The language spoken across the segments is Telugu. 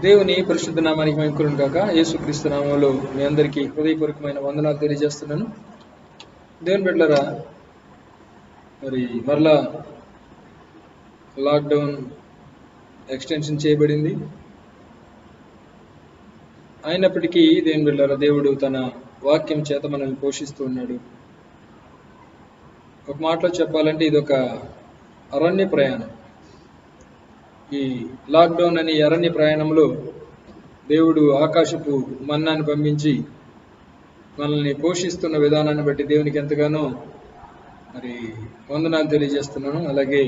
దేవుని పరిశుద్ధ నామానికి మహిమ కలుగును గాక. యేసుక్రీస్తు నామములో మీ అందరికీ హృదయపూర్వకమైన వందనాలు తెలియజేస్తున్నాను. దేవుని బిడ్డలారా, మరి మరలా లాక్డౌన్ ఎక్స్టెన్షన్ చేయబడింది. అయినప్పటికీ దేవుని బిడ్డలారా, దేవుడు తన వాక్యం చేత మనల్ని పోషిస్తూ ఉన్నాడు. ఒక మాటలో చెప్పాలంటే ఇదొక అరణ్య ప్రయాణం. ఈ లాక్డౌన్ అనే అరణ్య ప్రయాణంలో దేవుడు ఆకాశపు మన్నాన్ని పంపించి మనల్ని పోషిస్తున్న విధానాన్ని బట్టి దేవునికి ఎంతగానో మరి వందనాలు తెలియజేస్తున్నాను. అలాగే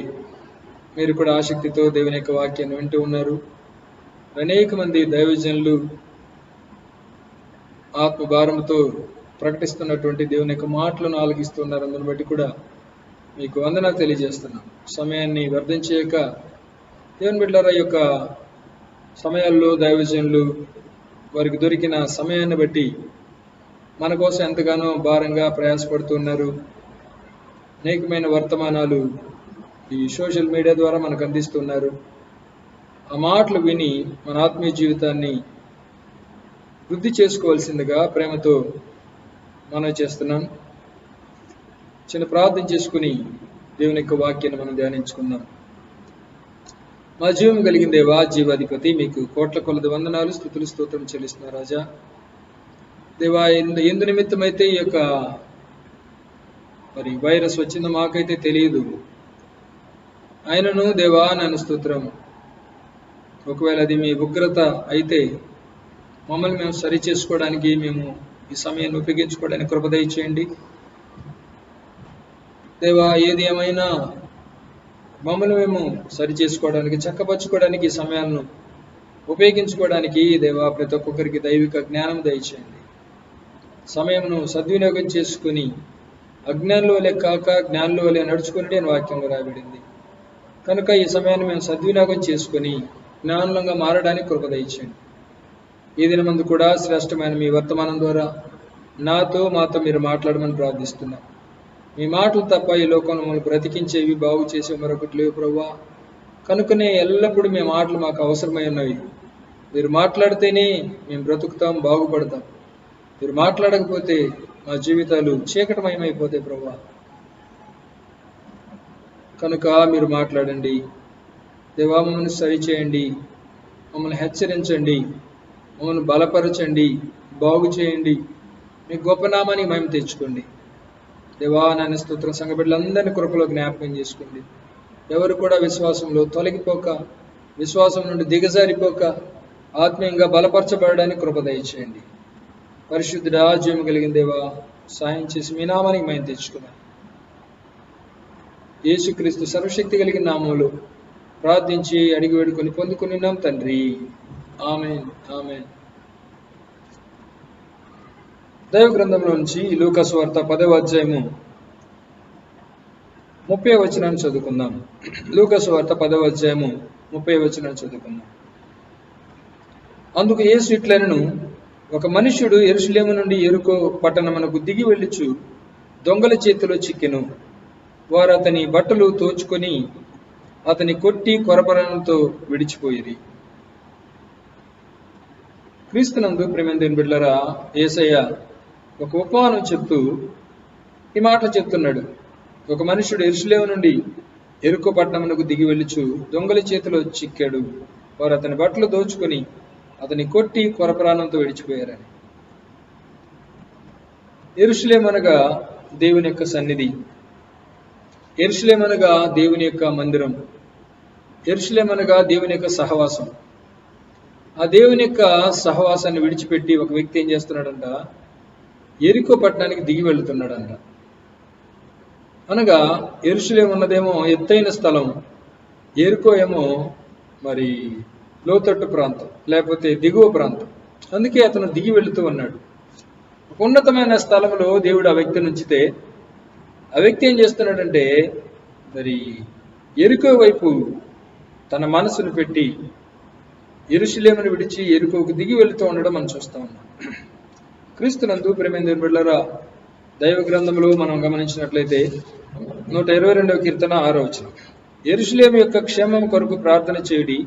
మీరు కూడా ఆసక్తితో దేవుని యొక్క వాక్యాన్ని వింటూ ఉన్నారు. అనేక మంది దైవజనులు ఆత్మ భారంతో ప్రకటిస్తున్నటువంటి దేవుని యొక్క మాటలను ఆలకిస్తున్నారు. అందుని బట్టి కూడా మీకు వందనాలు తెలియజేస్తున్నాను. సమయాన్ని వ్యర్థం చేయక దేవుని బిడ్డలారా, యొక్క సమయాల్లో దైవజనులు వారికి దొరికిన సమయాన్ని బట్టి మన కోసం ఎంతగానో భారంగా ప్రయాసపడుతున్నారు. అనేకమైన వర్తమానాలు ఈ సోషల్ మీడియా ద్వారా మనకు అందిస్తున్నారు. ఆ మాటలు విని మన ఆత్మీయ జీవితాన్ని వృద్ధి చేసుకోవాల్సిందిగా ప్రేమతో మనం చేస్తున్నాం. చిన్న ప్రార్థన చేసుకుని దేవుని యొక్క వాక్యాన్ని మనం ధ్యానించుకుందాం. మా జీవం కలిగిన దేవా, జీవాధిపతి, మీకు కోట్ల కొలది వందనాలు, స్తుతులు, స్తోత్రం చెల్లిస్తున్నా రాజా. దేవా, ఎందు నిమిత్తమైతే ఈ యొక్క మరి వైరస్ వచ్చిందో మాకైతే తెలియదు. ఆయనను దేవా నన్ను స్తోత్రం, ఒకవేళ అది మీ ఉగ్రత అయితే మమ్మల్ని మేము సరి చేసుకోవడానికి, మేము ఈ సమయాన్ని ఉపయోగించుకోవడానికి కృప దయచేయండి దేవా. ఏది ఏమైనా మమ్మల్ని మేము సరి చేసుకోవడానికి, చక్కపరచుకోవడానికి, ఈ సమయాలను ఉపయోగించుకోవడానికి దేవా ప్రతి ఒక్కొక్కరికి దైవిక జ్ఞానం దయచేయండి. సమయంను సద్వినియోగం చేసుకుని అజ్ఞానంలో వలె కాక జ్ఞానంలో వలె నడుచుకుని అని వాక్యంలో రాయబడింది. కనుక ఈ సమయాన్ని మేము సద్వినియోగం చేసుకుని జ్ఞానంగా మారడానికి కృప దయచేయండి. ఈ దినమందు కూడా శ్రేష్టమైన మీ వర్తమానం ద్వారా మాతో మీరు మాట్లాడమని ప్రార్థిస్తున్నాం. మీ మాటలు తప్ప ఈ లోకంలో మమ్మల్ని బ్రతికించేవి, బాగు చేసే మరొకటి లేవు ప్రభువా. కనుకనే ఎల్లప్పుడూ మీ మాటలు మాకు అవసరమై ఉన్నవి. మీరు మాట్లాడితేనే మేము బ్రతుకుతాం, బాగుపడతాం. మీరు మాట్లాడకపోతే మా జీవితాలు చీకటమయమైపోతాయి ప్రభువా. కనుక మీరు మాట్లాడండి దేవా. మమ్మల్ని సరిచేయండి, మమ్మల్ని హెచ్చరించండి, మమ్మల్ని బలపరచండి, బాగు చేయండి. మీ గొప్ప నామానికి మేము తెచ్చుకోండి దేవా. నాన్న స్తోత్రం. సంఘ బిడ్డలందరినీ కృపలో జ్ఞాపకం చేసుకోండి. ఎవరు కూడా విశ్వాసంలో తొలగిపోక, విశ్వాసం నుండి దిగజారిపోక ఆత్మీయంగా బలపరచబడడానికి కృప దయచేయండి. పరిశుద్ధుడా, జీవం కలిగిన దేవా, సాయం చేసి మీ నామానికి మేము తెచ్చుకున్నాం. యేసుక్రీస్తు సర్వశక్తి కలిగిన నామంలో ప్రార్థించి అడిగి వేడుకొని పొందుకున్నాం తండ్రి. ఆమేన్, ఆమేన్. దైవ గ్రంథంలో నుంచి లూకా సువార్త 10వ అధ్యాయము 30వ వచనాన్ని చదువుకుందాం. లూకా సువార్త 10వ అధ్యాయము 30వ వచనాన్ని చదువుకుందాం. అందుకు యేసు ఇట్లనెను, ఒక మనుష్యుడు యెరూషలేము నుండి యెరికో పట్టణమునకు దిగి వెళ్ళుచు దొంగల చేతిలో చిక్కెను. వారు అతని బట్టలు తోచుకొని అతని కొట్టి కొరపరంతో విడిచిపోయిరి. క్రీస్తునందు ప్రియమైన దేవుని బిడ్డలారా, యేసయ్య ఒక ఉపమానం చెప్తూ ఈ మాట చెప్తున్నాడు. ఒక మనుషుడు యెరూషలేము నుండి యెరికో పట్టణమునకు దిగి వెళ్ళుచు దొంగల చేతిలో చిక్కాడు. వారు అతని బట్టలు దోచుకొని అతని కొట్టి కొరప్రాణంతో విడిచిపోయారని. యెరూషలేము అనగా దేవుని యొక్క సన్నిధి, యెరూషలేము అనగా దేవుని యొక్క మందిరం, యెరూషలేము అనగా దేవుని యొక్క సహవాసం. ఆ దేవుని యొక్క సహవాసాన్ని విడిచిపెట్టి ఒక వ్యక్తి ఏం చేస్తున్నాడంట, యెరికో పట్టణానికి దిగి వెళుతున్నాడంట. అనగా యెరూషలేము ఉన్నదేమో ఎత్తైన స్థలం, యెరికో ఏమో మరి లోతట్టు ప్రాంతం, లేకపోతే దిగువ ప్రాంతం. అందుకే అతను దిగి వెళుతూ ఉన్నాడు. ఒక ఉన్నతమైన స్థలంలో దేవుడు ఆ వ్యక్తిని ఉంచితే ఆ వ్యక్తి ఏం చేస్తున్నాడంటే మరి యెరికో వైపు తన మనసును పెట్టి యెరూషలేమును విడిచి యెరికోకు దిగి వెళుతూ ఉండడం మనం చూస్తా ఉన్నాం. క్రీస్తునందు ప్రియమైన దేవుని బిడ్డలారా, దైవ గ్రంథంలో మనం గమనించినట్లయితే 122వ కీర్తన 6వ వచనం, యెరూషలేము యొక్క క్షేమం కొరకు ప్రార్థన చేయుడి,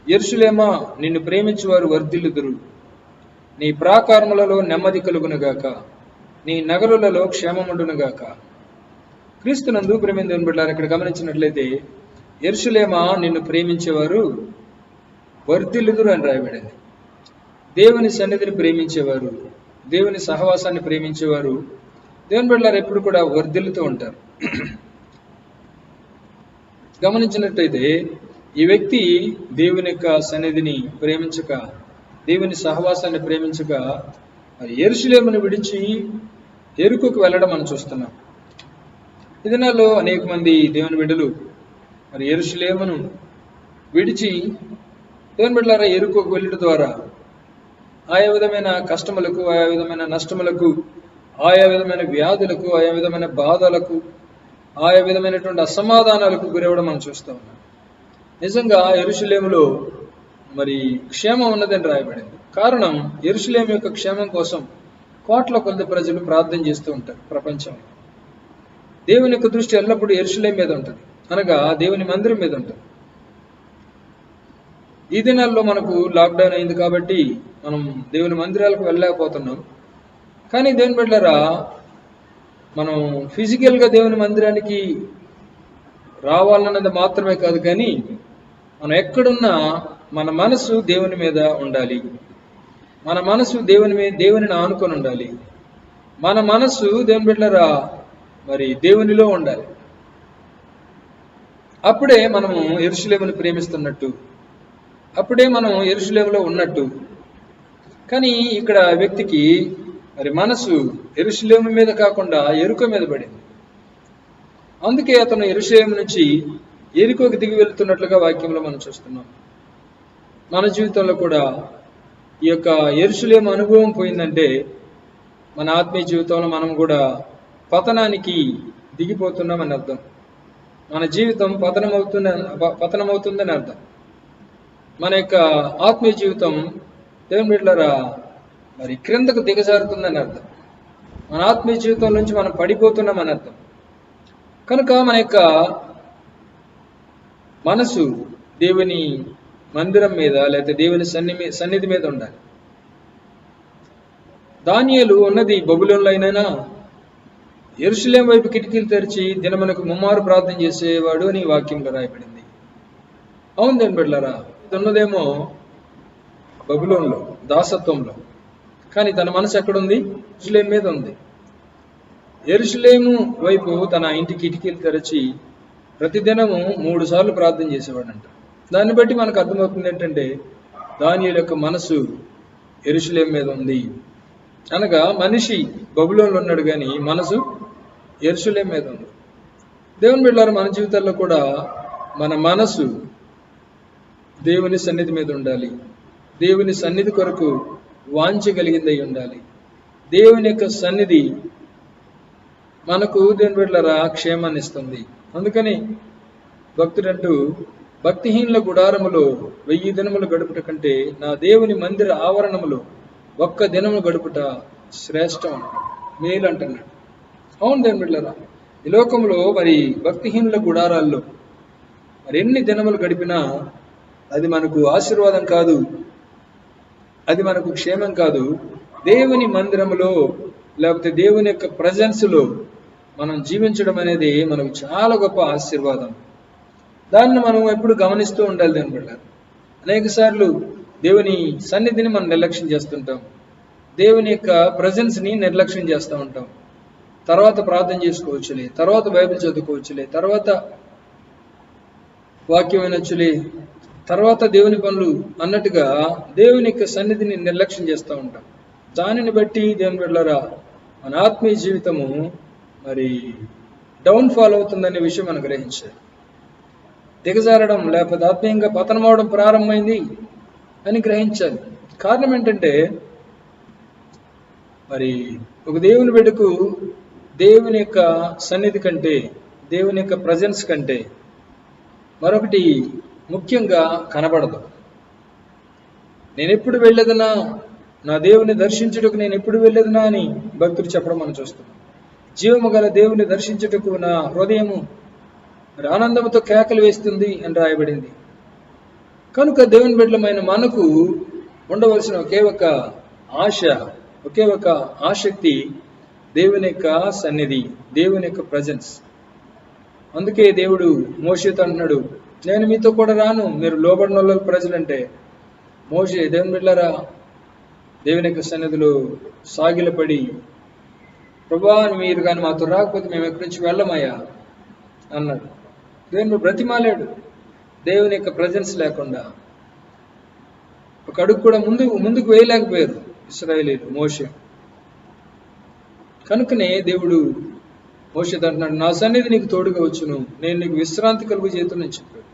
యెరూషలేమా, నిన్ను ప్రేమించువారు వర్ధిల్లుదురు. నీ ప్రాకారములలో నెమ్మది కలుగునుగాక, నీ నగరులలో క్షేమముండునుగాక. క్రీస్తునందు ప్రేమ దేవుని బిడ్డలారా, ఇక్కడ గమనించినట్లయితే యెరూషలేమా, నిన్ను ప్రేమించేవారు వర్ధిల్లుదురు అని రాయబడింది. దేవుని సన్నిధిని ప్రేమించేవారు, దేవుని సహవాసాన్ని ప్రేమించేవారు దేవుని బిడ్డలారా ఎప్పుడు కూడా వర్ధిల్లుతూ ఉంటారు. గమనించినట్టయితే ఈ వ్యక్తి దేవుని యొక్క సన్నిధిని ప్రేమించక, దేవుని సహవాసాన్ని ప్రేమించక మరి యెరూషలేమును విడిచి యెరికోకు వెళ్ళడం మనం చూస్తున్నాం. ఈ దినాల్లో అనేక మంది దేవుని బిడ్డలు మరి యెరూషలేమును విడిచి దేవుని బిడ్డలారా యెరికోకు వెళ్ళడం ద్వారా ఆయా విధమైన కష్టములకు, ఆయా విధమైన నష్టములకు, ఆయా విధమైన వ్యాధులకు, ఆయా విధమైన బాధలకు, ఆయా విధమైనటువంటి అసమాధానాలకు గురవడం మనం చూస్తూ ఉన్నాం. నిజంగా యెరూషలేములో మరి క్షేమం ఉన్నదని రాయబడింది. కారణం యెరూషలేము యొక్క క్షేమం కోసం కోట్ల కొద్ది ప్రజలు ప్రార్థన చేస్తూ ఉంటారు. ప్రపంచంలో దేవుని యొక్క దృష్టి ఎల్లప్పుడూ యెరూషలేము మీద ఉంటుంది, అనగా దేవుని మందిరం మీద ఉంటుంది. ఈ దినాల్లో మనకు లాక్డౌన్ అయింది కాబట్టి మనం దేవుని మందిరాలకు వెళ్ళలేకపోతున్నాం. కానీ దేవుని బిడ్డలారా, మనం ఫిజికల్గా దేవుని మందిరానికి రావాలన్నది మాత్రమే కాదు, కానీ మనం ఎక్కడున్నా మన మనసు దేవుని మీద ఉండాలి. మన మనసు దేవునిని ఆనుకొని ఉండాలి. మన మనసు దేవుని బిడ్డలారా మరి దేవునిలో ఉండాలి. అప్పుడే మనము యెరూషలేమును ప్రేమిస్తున్నట్టు, అప్పుడే మనం యెరూషలేములో ఉన్నట్టు. కానీ ఇక్కడ వ్యక్తికి మరి మనసు యెరూషలేము మీద కాకుండా యెరికో మీద పడింది. అందుకే అతను యెరూషలేము నుంచి యెరికోకి దిగి వెళ్తున్నట్లుగా వాక్యంలో మనం చూస్తున్నాం. మన జీవితంలో కూడా ఈ యొక్క యెరూషలేము అనుభవం పోయిందంటే మన ఆత్మీయ జీవితంలో మనం కూడా పతనానికి దిగిపోతున్నామని అర్థం. మన జీవితం పతనమవుతుందని అర్థం. మన యొక్క ఆత్మీయ జీవితం దేవుని బిడ్డలారా మరి క్రిందకు దిగజారుతుందని అర్థం. మన ఆత్మీయ జీవితం నుంచి మనం పడిపోతున్నామని అర్థం. కనుక మన యొక్క మనసు దేవుని మందిరం మీద లేకపోతే దేవుని సన్నిధి మీద ఉండాలి. దానియేలు ఉన్నది బబులోనులో అయినా యెరూషలేము వైపు కిటికీలు తెరిచి దినమునకు ముమ్మారు ప్రార్థన చేసేవాడు అని వాక్యంలో రాయబడింది. అవును దేవుని బిడ్డలారా, ఉన్నదేమో బబులోనులో దాసత్వంలో, కానీ తన మనసు ఎక్కడుంది? యెరూషలేము మీద ఉంది. యెరూషలేము వైపు తన ఇంటి కిటికీలు తెరచి ప్రతిదినము 3 సార్లు ప్రార్థన చేసేవాడంట. దాన్ని బట్టి మనకు అర్థమవుతుంది ఏంటంటే దానియేలు యొక్క మనసు యెరూషలేము మీద ఉంది. అనగా మనిషి బబులోనులో ఉన్నాడు, కానీ మనసు యెరూషలేము మీద ఉంది. దేవుని బిడ్డలారా, మన జీవితాల్లో కూడా మన మనసు దేవుని సన్నిధి మీద ఉండాలి. దేవుని సన్నిధి కొరకు వాంఛగలిగిందై ఉండాలి. దేవుని యొక్క సన్నిధి మనకు దేవుని బిడ్డలారా క్షేమాన్ని ఇస్తుంది. అందుకని భక్తుడంటూ భక్తిహీనుల గుడారములో 1000 దినములు గడుపుట కంటే నా దేవుని మందిర ఆవరణములో 1 దినము గడుపుట శ్రేష్టం అంటాడు, మేలు అంటున్నాడు. అవును దేవుని బిడ్డలారా, ఈ లోకంలో మరి భక్తిహీనుల గుడారాల్లో మరి ఎన్ని దినములు గడిపినా అది మనకు ఆశీర్వాదం కాదు, అది మనకు క్షేమం కాదు. దేవుని మందిరములో లేకపోతే దేవుని యొక్క ప్రజెన్స్లో మనం జీవించడం అనేది మనకు చాలా గొప్ప ఆశీర్వాదం. దాన్ని మనం ఎప్పుడు గమనిస్తూ ఉండాలి. దేవుని బిడ్డలారా, అనేక సార్లు దేవుని సన్నిధిని మనం నిర్లక్ష్యం చేస్తుంటాం, దేవుని యొక్క ప్రజెన్స్ని నిర్లక్ష్యం చేస్తూ ఉంటాం. తర్వాత ప్రార్థన చేసుకోవచ్చులే, తర్వాత బైబిల్ చదువుకోవచ్చులే, తర్వాత వాక్యం వినొచ్చులే, తర్వాత దేవుని పనులు అన్నట్టుగా దేవుని యొక్క సన్నిధిని నిర్లక్ష్యం చేస్తూ ఉంటాం. దానిని బట్టి దేవుని బిడ్డలారా మన ఆత్మీయ జీవితము మరి డౌన్ఫాల్ అవుతుందనే విషయం మనం గ్రహించాలి. దిగజారడం లేకపోతే ఆత్మీయంగా పతనం అవడం ప్రారంభమైంది అని గ్రహించాలి. కారణం ఏంటంటే మరి ఒక దేవుని బిడ్డకు దేవుని యొక్క సన్నిధి కంటే, దేవుని యొక్క ప్రజెన్స్ కంటే మరొకటి ముఖ్యంగా కనబడదు. నేను ఎప్పుడు వెళ్ళేదనా, నా దేవుని దర్శించుటకు నేను ఎప్పుడు వెళ్ళేదనా అని భక్తులు చెప్పడం మనం చూస్తున్నాం. జీవము గల దేవుని దర్శించుటకు నా హృదయము మరి ఆనందంతో కేకలు వేస్తుంది అని రాయబడింది. కనుక దేవుని బిడ్డలమైన మనకు ఉండవలసిన ఒకే ఒక ఆశ, ఒకే ఒక ఆసక్తి దేవుని యొక్క సన్నిధి, దేవుని యొక్క ప్రజెన్స్. అందుకే దేవుడు మోషేతో అంటున్నాడు, నేను మీతో కూడా రాను, మీరు లోబడిన వాళ్ళ ప్రజలంటే. మోషే, దేవుని బిడ్డలారా, దేవుని యొక్క సన్నిధిలో సాగిలపడి, ప్రభువా మీరు కానీ మాతో రాకపోతే మేము ఎక్కడి నుంచి వెళ్ళమయ్యా అన్నాడు. దేవుని బ్రతిమాలాడు. దేవుని యొక్క ప్రజెన్స్ లేకుండా ఒక అడుగు కూడా ముందుకు వేయలేకపోయారు ఇశ్రాయేలీయులు, మోషే. కనుకనే దేవుడు మోషేతో అంటున్నాడు, నా సన్నిధి నీకు తోడుగా వచ్చును, నేను నీకు విశ్రాంతి కలుగు చేతునని చెప్పాడు.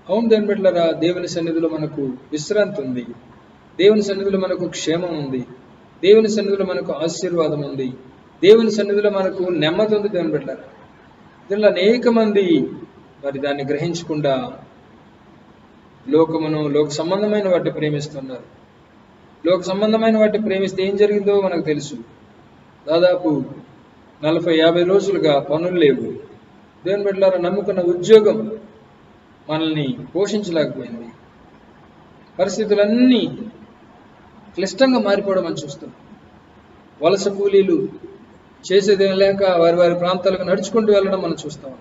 అవును దేవుని బిడ్డలారా, దేవుని సన్నిధిలో మనకు విశ్రాంతి ఉంది, దేవుని సన్నిధిలో మనకు క్షేమం ఉంది, దేవుని సన్నిధిలో మనకు ఆశీర్వాదం ఉంది, దేవుని సన్నిధిలో మనకు నెమ్మది ఉంది. దేవుని బిడ్డలారా, దీనిలో అనేక మంది మరి దాన్ని గ్రహించకుండా లోక సంబంధమైన వాటిని ప్రేమిస్తున్నారు. లోక సంబంధమైన వాటిని ప్రేమిస్తే ఏం జరిగిందో మనకు తెలుసు. దాదాపు 40-50 రోజులుగా పనులు లేవు. దేవుని బిడ్డలారా, నమ్ముకున్న ఉద్యోగం మనల్ని పోషించలేకపోయింది. పరిస్థితులన్నీ క్లిష్టంగా మారిపోవడం మనం చూస్తున్నాం. వలస కూలీలు చేసేది లేక వారి ప్రాంతాలకు నడుచుకుంటూ వెళ్ళడం మనం చూస్తాం.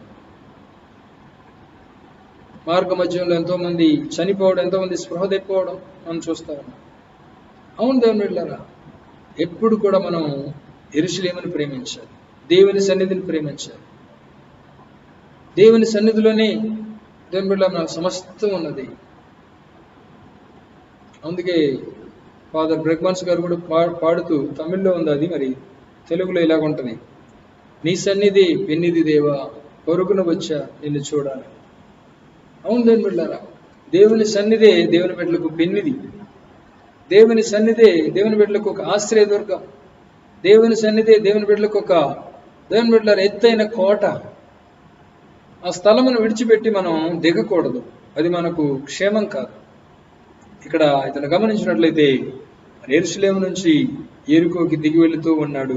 మార్గ మధ్యంలో ఎంతోమంది చనిపోవడం, ఎంతోమంది స్పృహ తెప్పిపోవడం మనం చూస్తా ఉన్నాం. అవును దేవుని బిడ్డలారా, ఎప్పుడు కూడా మనం యెరూషలేమును ప్రేమించాలి, దేవుని సన్నిధిని ప్రేమించాలి. దేవుని సన్నిధిలోనే దేవుని బిడ్డలారా మనకు సమస్తం ఉన్నది. అందుకే ఫాదర్ బ్రెగ్మాన్స్ గారు కూడా పాడుతూ, తమిళ్లో ఉంది అది, మరి తెలుగులో ఇలాగ ఉంటుంది, నీ సన్నిధి పెన్నిది దేవా, పొరుగున వచ్చా నిన్ను చూడాలి. అవును దేవుని బిడ్డలారా, దేవుని సన్నిధే దేవుని బిడ్డలకు పెన్నిది, దేవుని సన్నిధే దేవుని బిడ్డలకు ఒక ఆశ్రయదుర్గం, దేవుని సన్నిధే దేవుని బిడ్డలకు ఒక దేవుని బిడ్డలారా ఎత్తైన కోట. ఆ స్థలమును విడిచిపెట్టి మనం దిగకూడదు, అది మనకు క్షేమం కాదు. ఇక్కడ ఇతను గమనించినట్లయితే యెరూషలేము నుంచి యెరికోకి దిగి వెళుతూ ఉన్నాడు,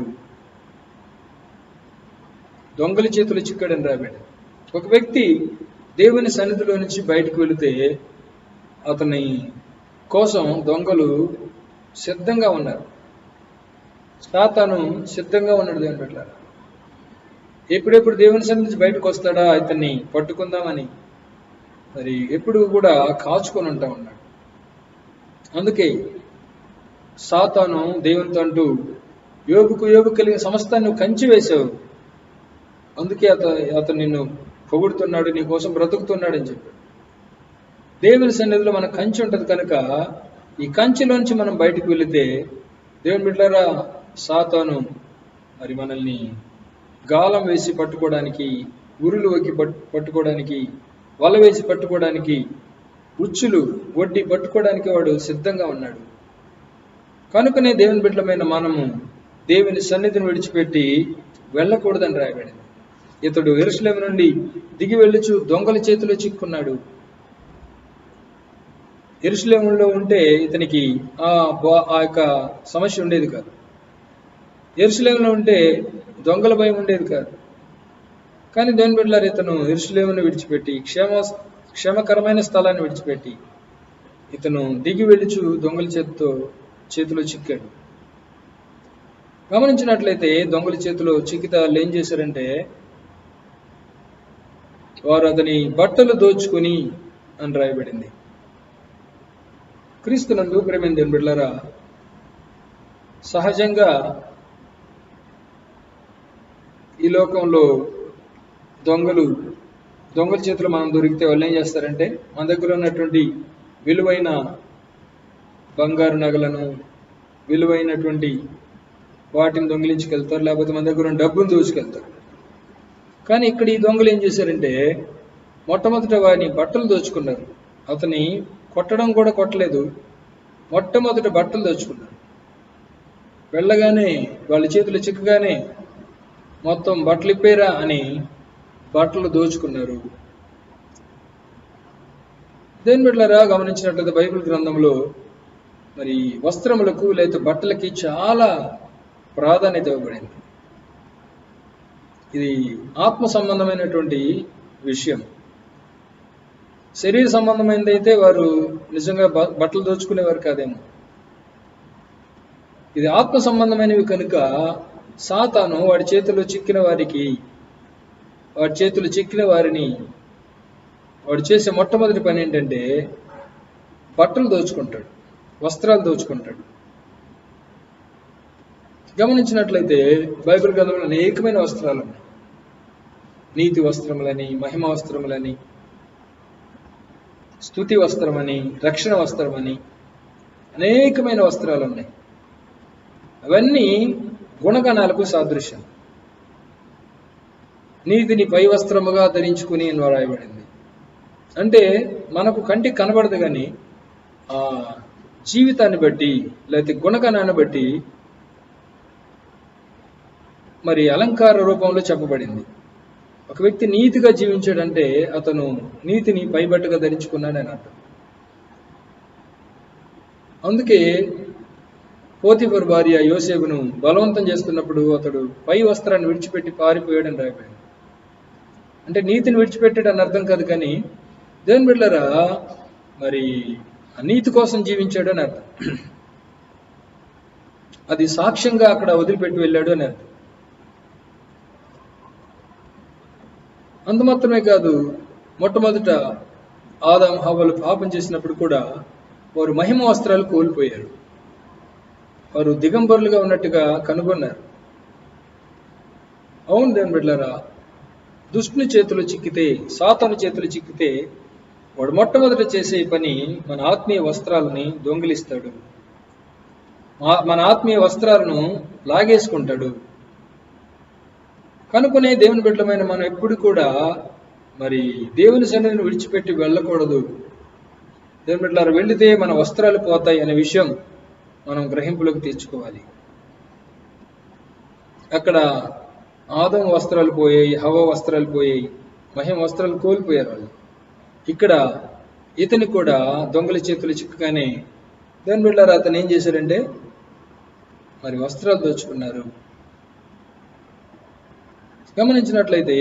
దొంగల చేతులు చిక్కాడని రాబడి. ఒక వ్యక్తి దేవుని సన్నిధిలో నుంచి బయటకు వెళితే అతని కోసం దొంగలు సిద్ధంగా ఉన్నారు, సాతాను సిద్ధంగా ఉన్నాడు. దేవుని బిడ్డలారా, ఎప్పుడెప్పుడు దేవుని సన్నిధి నుంచి బయటకు వస్తాడా ఇతన్ని పట్టుకుందామని మరి ఎప్పుడు కూడా కాచుకొని ఉంటా ఉన్నాడు. అందుకే సాతాను దేవునితో అంటూ, యోబుకు కలిగిన సమస్తాన్ని నువ్వు కంచి వేశావు, అందుకే అతను నిన్ను పొగుడుతున్నాడు, నీ కోసం బ్రతుకుతున్నాడు అని చెప్పాడు. దేవుని సన్నిధిలో మన కంచి ఉంటుంది కనుక ఈ కంచిలోంచి మనం బయటకు వెళితే దేవుని బిడ్డలారా సాతాను మరి మనల్ని గాలం వేసి పట్టుకోవడానికి, ఉరులు వక్కి పట్టుకోవడానికి, వల వేసి పట్టుకోవడానికి, ఉచ్చులు వడ్డీ పట్టుకోవడానికి వాడు సిద్ధంగా ఉన్నాడు. కనుకనే దేవుని బిడ్డలమైన మనము దేవుని సన్నిధిని విడిచిపెట్టి వెళ్ళకూడదని రాయబడింది. ఇతడు యెరూషలేము నుండి దిగి వెళ్ళుచు దొంగల చేతిలో చిక్కున్నాడు. యెరూషలేములో ఉంటే ఇతనికి ఆ యొక్క సమస్య ఉండేది కాదు. యెరూషలేములో ఉంటే దొంగల భయం ఉండేది కాదు. కానీ దేవుని బిడ్డలారా, ఇతను యెరూషలేమును విడిచిపెట్టి క్షేమకరమైన స్థలాన్ని విడిచిపెట్టి ఇతను దిగి వెళ్ళుచు దొంగల చేతిలో చిక్కాడు. గమనించినట్లయితే దొంగల చేతిలో చిక్కితే వాళ్ళు ఏం చేశారంటే, వారు అతని బట్టలు దోచుకుని అని రాయబడింది. క్రీస్తునందు ప్రేమైన దేవుని బిడ్డలారా, సహజంగా ఈ లోకంలో దొంగల చేతిలో మనం దొరికితే వాళ్ళు ఏం చేస్తారంటే, మన దగ్గర ఉన్నటువంటి విలువైన బంగారు నగలను, విలువైనటువంటి వాటిని దొంగిలించుకెళ్తారు, లేకపోతే మన దగ్గర ఉన్న డబ్బును దోచుకెళ్తారు. కానీ ఇక్కడ ఈ దొంగలు ఏం చేశారంటే, మొట్టమొదట వారిని బట్టలు దోచుకున్నారు. అతని కొట్టడం కూడా కొట్టలేదు, మొట్టమొదట బట్టలు దోచుకున్నారు. వెళ్ళగానే వాళ్ళ చేతులు చిక్కగానే మొత్తం బట్టలు ఇప్పేరా అని బట్టలు దోచుకున్నారు. దేవుని బిడ్డలారా, గమనించినట్లయితే బైబిల్ గ్రంథంలో మరి వస్త్రములకు లేదా బట్టలకి చాలా ప్రాధాన్యత ఇవ్వబడింది. ఇది ఆత్మ సంబంధమైనటువంటి విషయం. శరీర సంబంధమైనది అయితే వారు నిజంగా బట్టలు దోచుకునేవారు కాదేమో. ఇది ఆత్మ సంబంధమైనవి కనుక సాతాను వాడి చేతిలో చిక్కిన వారిని వాడు చేసే మొట్టమొదటి పని ఏంటంటే బట్టలు దోచుకుంటాడు, వస్త్రాలు దోచుకుంటాడు. గమనించినట్లయితే బైబిల్ గ్రంథంలో అనేకమైన వస్త్రాలు ఉన్నాయి. నీతి వస్త్రములని, మహిమ వస్త్రములని, స్తుతి వస్త్రమని, రక్షణ వస్త్రమని అనేకమైన వస్త్రాలు ఉన్నాయి. అవన్నీ గుణగణాలకు సాదృశ్యం. నీతిని పై వస్త్రముగా ధరించుకుని అని రాయబడింది. అంటే మనకు కంటికి కనబడదు కానీ ఆ జీవితాన్ని బట్టి లేకపోతే గుణగణాన్ని బట్టి మరి అలంకార రూపంలో చెప్పబడింది. ఒక వ్యక్తి నీతిగా జీవించాడంటే అతను నీతిని పైబట్టగా ధరించుకున్నాడని అర్థం. అందుకే పోతీఫరు భార్య యోసేపును బలవంతం చేస్తున్నప్పుడు అతడు పై వస్త్రాన్ని విడిచిపెట్టి పారిపోయాడని రాయబడింది. అంటే నీతిని విడిచిపెట్టాడని అర్థం కాదు, కానీ దేవుని బిడ్డలారా మరి నీతి కోసం జీవించాడు అని అర్థం. అది సాక్ష్యంగా అక్కడ వదిలిపెట్టి వెళ్ళాడు అని అర్థం. అంత మాత్రమే కాదు, మొట్టమొదట ఆదాము హవ్వలు పాపం చేసినప్పుడు కూడా వారు మహిమ వస్త్రాలు కోల్పోయారు. వారు దిగంబరులుగా ఉన్నట్టుగా కనుగొన్నారు. అవును దేవుని బిడ్డలారా, దుష్టుని చేతులు చిక్కితే, సాతాను చేతులు చిక్కితే వాడు మొట్టమొదట చేసే పని మన ఆత్మీయ వస్త్రాలని దొంగిలిస్తాడు, మన ఆత్మీయ వస్త్రాలను లాగేసుకుంటాడు. కనుకొనే దేవుని బిడ్డలమైన మనం ఎప్పుడు కూడా మరి దేవుని సన్నిధిని విడిచిపెట్టి వెళ్ళకూడదు. దేవుని బిడ్డలారా, వెళితే మన వస్త్రాలు పోతాయి అనే విషయం మనం గ్రహింపులోకి తెచ్చుకోవాలి. అక్కడ ఆదము వస్త్రాలు పోయాయి, హవ్వ వస్త్రాలు పోయాయి, మహిమ వస్త్రాలు కోల్పోయారు వాళ్ళు. ఇక్కడ ఇతని కూడా దొంగల చేతులు చిక్కగానే దేవుని బిడ్డలారా అతను ఏం చేశారంటే మరి వస్త్రాలు దోచుకున్నారు. గమనించినట్లయితే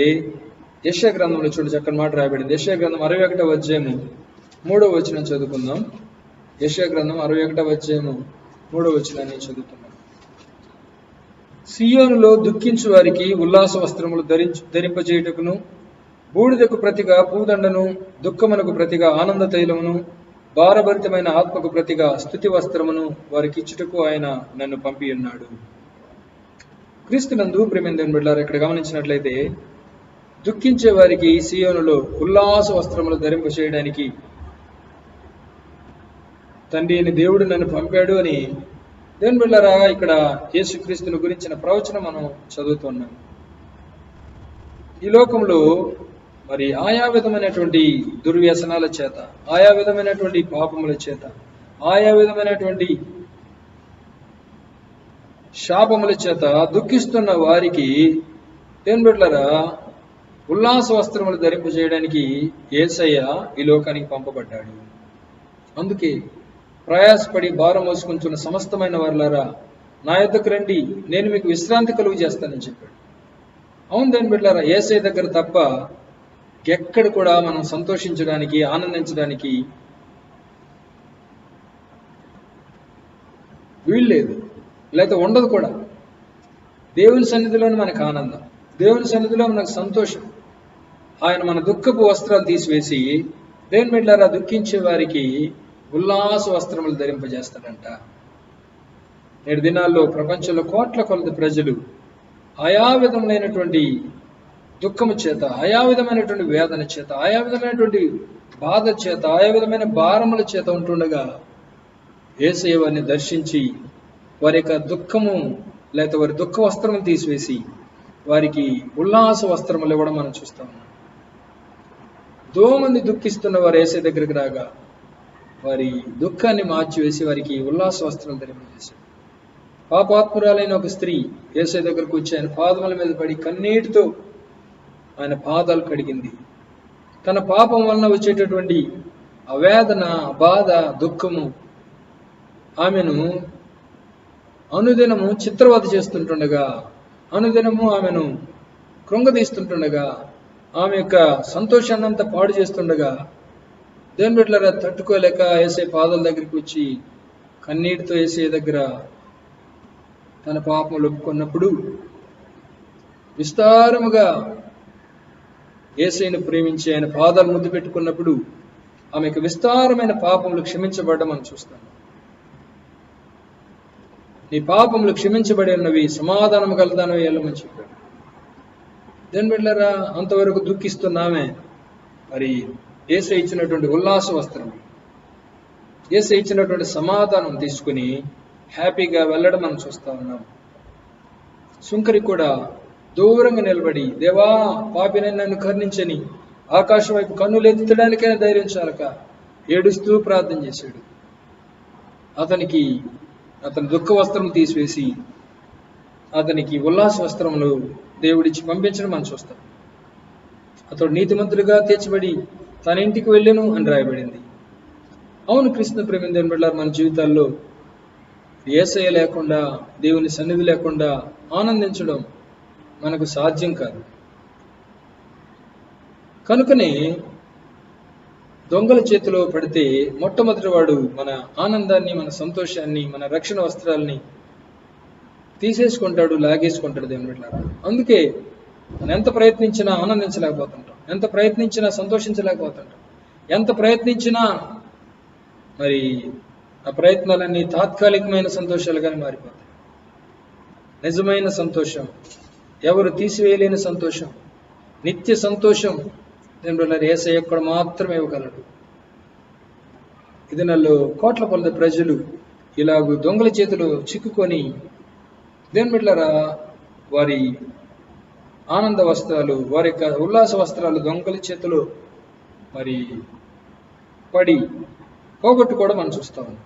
యెషయా గ్రంథంలో చూడండి, చక్కని మాట రాయబడింది. యెషయా గ్రంథం 61వ అధ్యాయము 3వ వచనం చదువుకుందాం. యెషయా గ్రంథం 61వ అధ్యాయము 3వ వచనాన్ని చదువుతున్నాం. సియోనులో దుఃఖించు వారికి ఉల్లాస వస్త్రములు ధరింపజేయుటకును, బూడిదకు ప్రతిగా పూదండను, దుఃఖమునకు ప్రతిగా ఆనంద తైలమును, భారభరితమైన ఆత్మకు ప్రతిగా స్తుతి వస్త్రమును వారికి ఇచ్చుటకు ఆయన నన్ను పంపి ఉన్నాడు. క్రీస్తునందు ప్రియమైన దేవుని బిడ్డలారా, ఇక్కడ గమనించినట్లయితే దుఃఖించే వారికి సియోనులో ఉల్లాస వస్త్రములు ధరింప చేయడానికి తండ్రి అని దేవుడు నన్ను పంపాడు అని దేవుని బిడ్డలారా ఇక్కడ యేసుక్రీస్తుని గురించిన ప్రవచనం మనం చదువుతున్నాం. ఈ లోకంలో మరి ఆయా విధమైనటువంటి దుర్వ్యసనాల చేత, ఆయా విధమైనటువంటి పాపముల చేత, ఆయా విధమైనటువంటి శాపముల చేత దుఃఖిస్తున్న వారికి దేవుని బిడ్డలారా ఉల్లాస వస్త్రములు ధరింపజేయడానికి యేసయ్య ఈ లోకానికి పంపబడ్డాడు. అందుకే ప్రయాసపడి భారం మోసుకుంటున్న సమస్తమైన వారులారా నా యొద్దకు రండి, నేను మీకు విశ్రాంతి కలుగు చేస్తానని చెప్పాడు. అవును దేవుని బిడ్డలారా, యేసయ్య దగ్గర తప్ప ఎక్కడ కూడా మనం సంతోషించడానికి, ఆనందించడానికి వీల్లేదు, లేకపోతే ఉండదు కూడా. దేవుని సన్నిధిలోనే మనకు ఆనందం, దేవుని సన్నిధిలో మనకు సంతోషం. ఆయన మన దుఃఖపు వస్త్రాలు తీసివేసి దేవుని బిడ్డలారా దుఃఖించే వారికి ఉల్లాస వస్త్రములు ధరింపజేస్తాడంట. నేటి దినాల్లో ప్రపంచంలో కోట్ల కొలది ప్రజలు ఆయా విధములైనటువంటి దుఃఖము చేత, ఆయా విధమైనటువంటి వేదన చేత, ఆయా విధమైనటువంటి బాధ చేత, ఆయా విధమైన భారముల చేత ఉంటుండగా యేసయ్య వారిని దర్శించి వారి యొక్క దుఃఖము లేకపోతే వారి దుఃఖ వస్త్రము తీసివేసి వారికి ఉల్లాస వస్త్రములు ఇవ్వడం మనం చూస్తాం. ఎంతో మంది దుఃఖిస్తున్న వారు యేసయ్య దగ్గరికి రాగా వారి దుఃఖాన్ని మార్చివేసి వారికి ఉల్లాస వస్త్రాలు ధరింపజేశాడు. పాపాత్మురాలైన ఒక స్త్రీ యేసయ్య దగ్గరకు వచ్చి ఆయన పాదముల మీద పడి కన్నీటితో ఆయన పాదాలు కడిగింది. తన పాపం వలన వచ్చేటటువంటి అవేదన, బాధ, దుఃఖము ఆమెను అనుదినము చిత్రవద చేస్తుంటుండగా, అనుదినము ఆమెను కృంగదీస్తుంటుండగా, ఆమె యొక్క సంతోషాన్నంతా పాడు చేస్తుండగా దేవుని బిడ్డలారా, తట్టుకోలేక యేసయ్య పాదాల దగ్గరికి వచ్చి కన్నీటితో యేసయ్య దగ్గర తన పాపములు ఒప్పుకున్నప్పుడు, విస్తారముగా యేసయ్యను ప్రేమించి ఆయన పాదాలు ముద్దు పెట్టుకున్నప్పుడు ఆమెకు విస్తారమైన పాపములు క్షమించబడ్డం మనం చూస్తాం. నీ పాపములు క్షమించబడి ఉన్నవి, సమాధానము కలదానవి వెళ్ళమని చెప్పాడు. దేవుని బిడ్డలారా, అంతవరకు దుఃఖిస్తున్నామే. మరి యేసయ్య ఇచ్చినటువంటి ఉల్లాస వస్త్రం, యేసయ్య ఇచ్చినటువంటి సమాధానం తీసుకుని హ్యాపీగా వెళ్ళడం మనం చూస్తా ఉన్నాం. సుంకరి కూడా దూరంగా నిలబడి, దేవా పాపినైనా నన్ను కరుణించని ఆకాశం వైపు కన్నులు ఎత్తడానికైనా ధైర్యం చాలక ఏడుస్తూ ప్రార్థన చేశాడు. అతని దుఃఖ వస్త్రం తీసివేసి అతనికి ఉల్లాస వస్త్రములు దేవుడిచ్చి పంపించడం మనం చూస్తాం. అతడు నీతిమంతుడిగా తీర్చబడి తన ఇంటికి వెళ్ళెను అని రాయబడింది. అవును, కృష్ణ ప్రేమ దేవుని బిడ్డలారా, మన జీవితాల్లో యేసయ్య లేకుండా, దేవుని సన్నిధి లేకుండా ఆనందించడం మనకు సాధ్యం కాదు. కనుకనే దొంగల చేతిలో పడితే మొట్టమొదటి వాడు మన ఆనందాన్ని, మన సంతోషాన్ని, మన రక్షణ వస్త్రాలని తీసేసుకుంటాడు, లాగేసుకుంటాడు దేవుని బిడ్డలారా. అందుకే మనం ఎంత ప్రయత్నించినా ఆనందించలేకపోతుంటాం, ఎంత ప్రయత్నించినా సంతోషించలేకపోతుంటాం, ఎంత ప్రయత్నించినా మరి ఆ ప్రయత్నాలన్నీ తాత్కాలికమైన సంతోషాలుగానే మారిపోతాయి. నిజమైన సంతోషం, ఎవరు తీసివేయలేని సంతోషం, నిత్య సంతోషం దేవుని బిడ్డలారా యేసయ్య ఒక్కడు మాత్రమే ఇవ్వగలడు. ఇది నన్ను కోట్ల కొలది ప్రజలు ఇలాగూ దొంగల చేతిలో చిక్కుకొని దేవుని బిడ్డలారా వారి ఆనంద వస్త్రాలు, వారి యొక్క ఉల్లాస వస్త్రాలు దొంగల చేతిలో మరి పడి పోగొట్టుకోవడం మనం చూస్తా ఉన్నాం.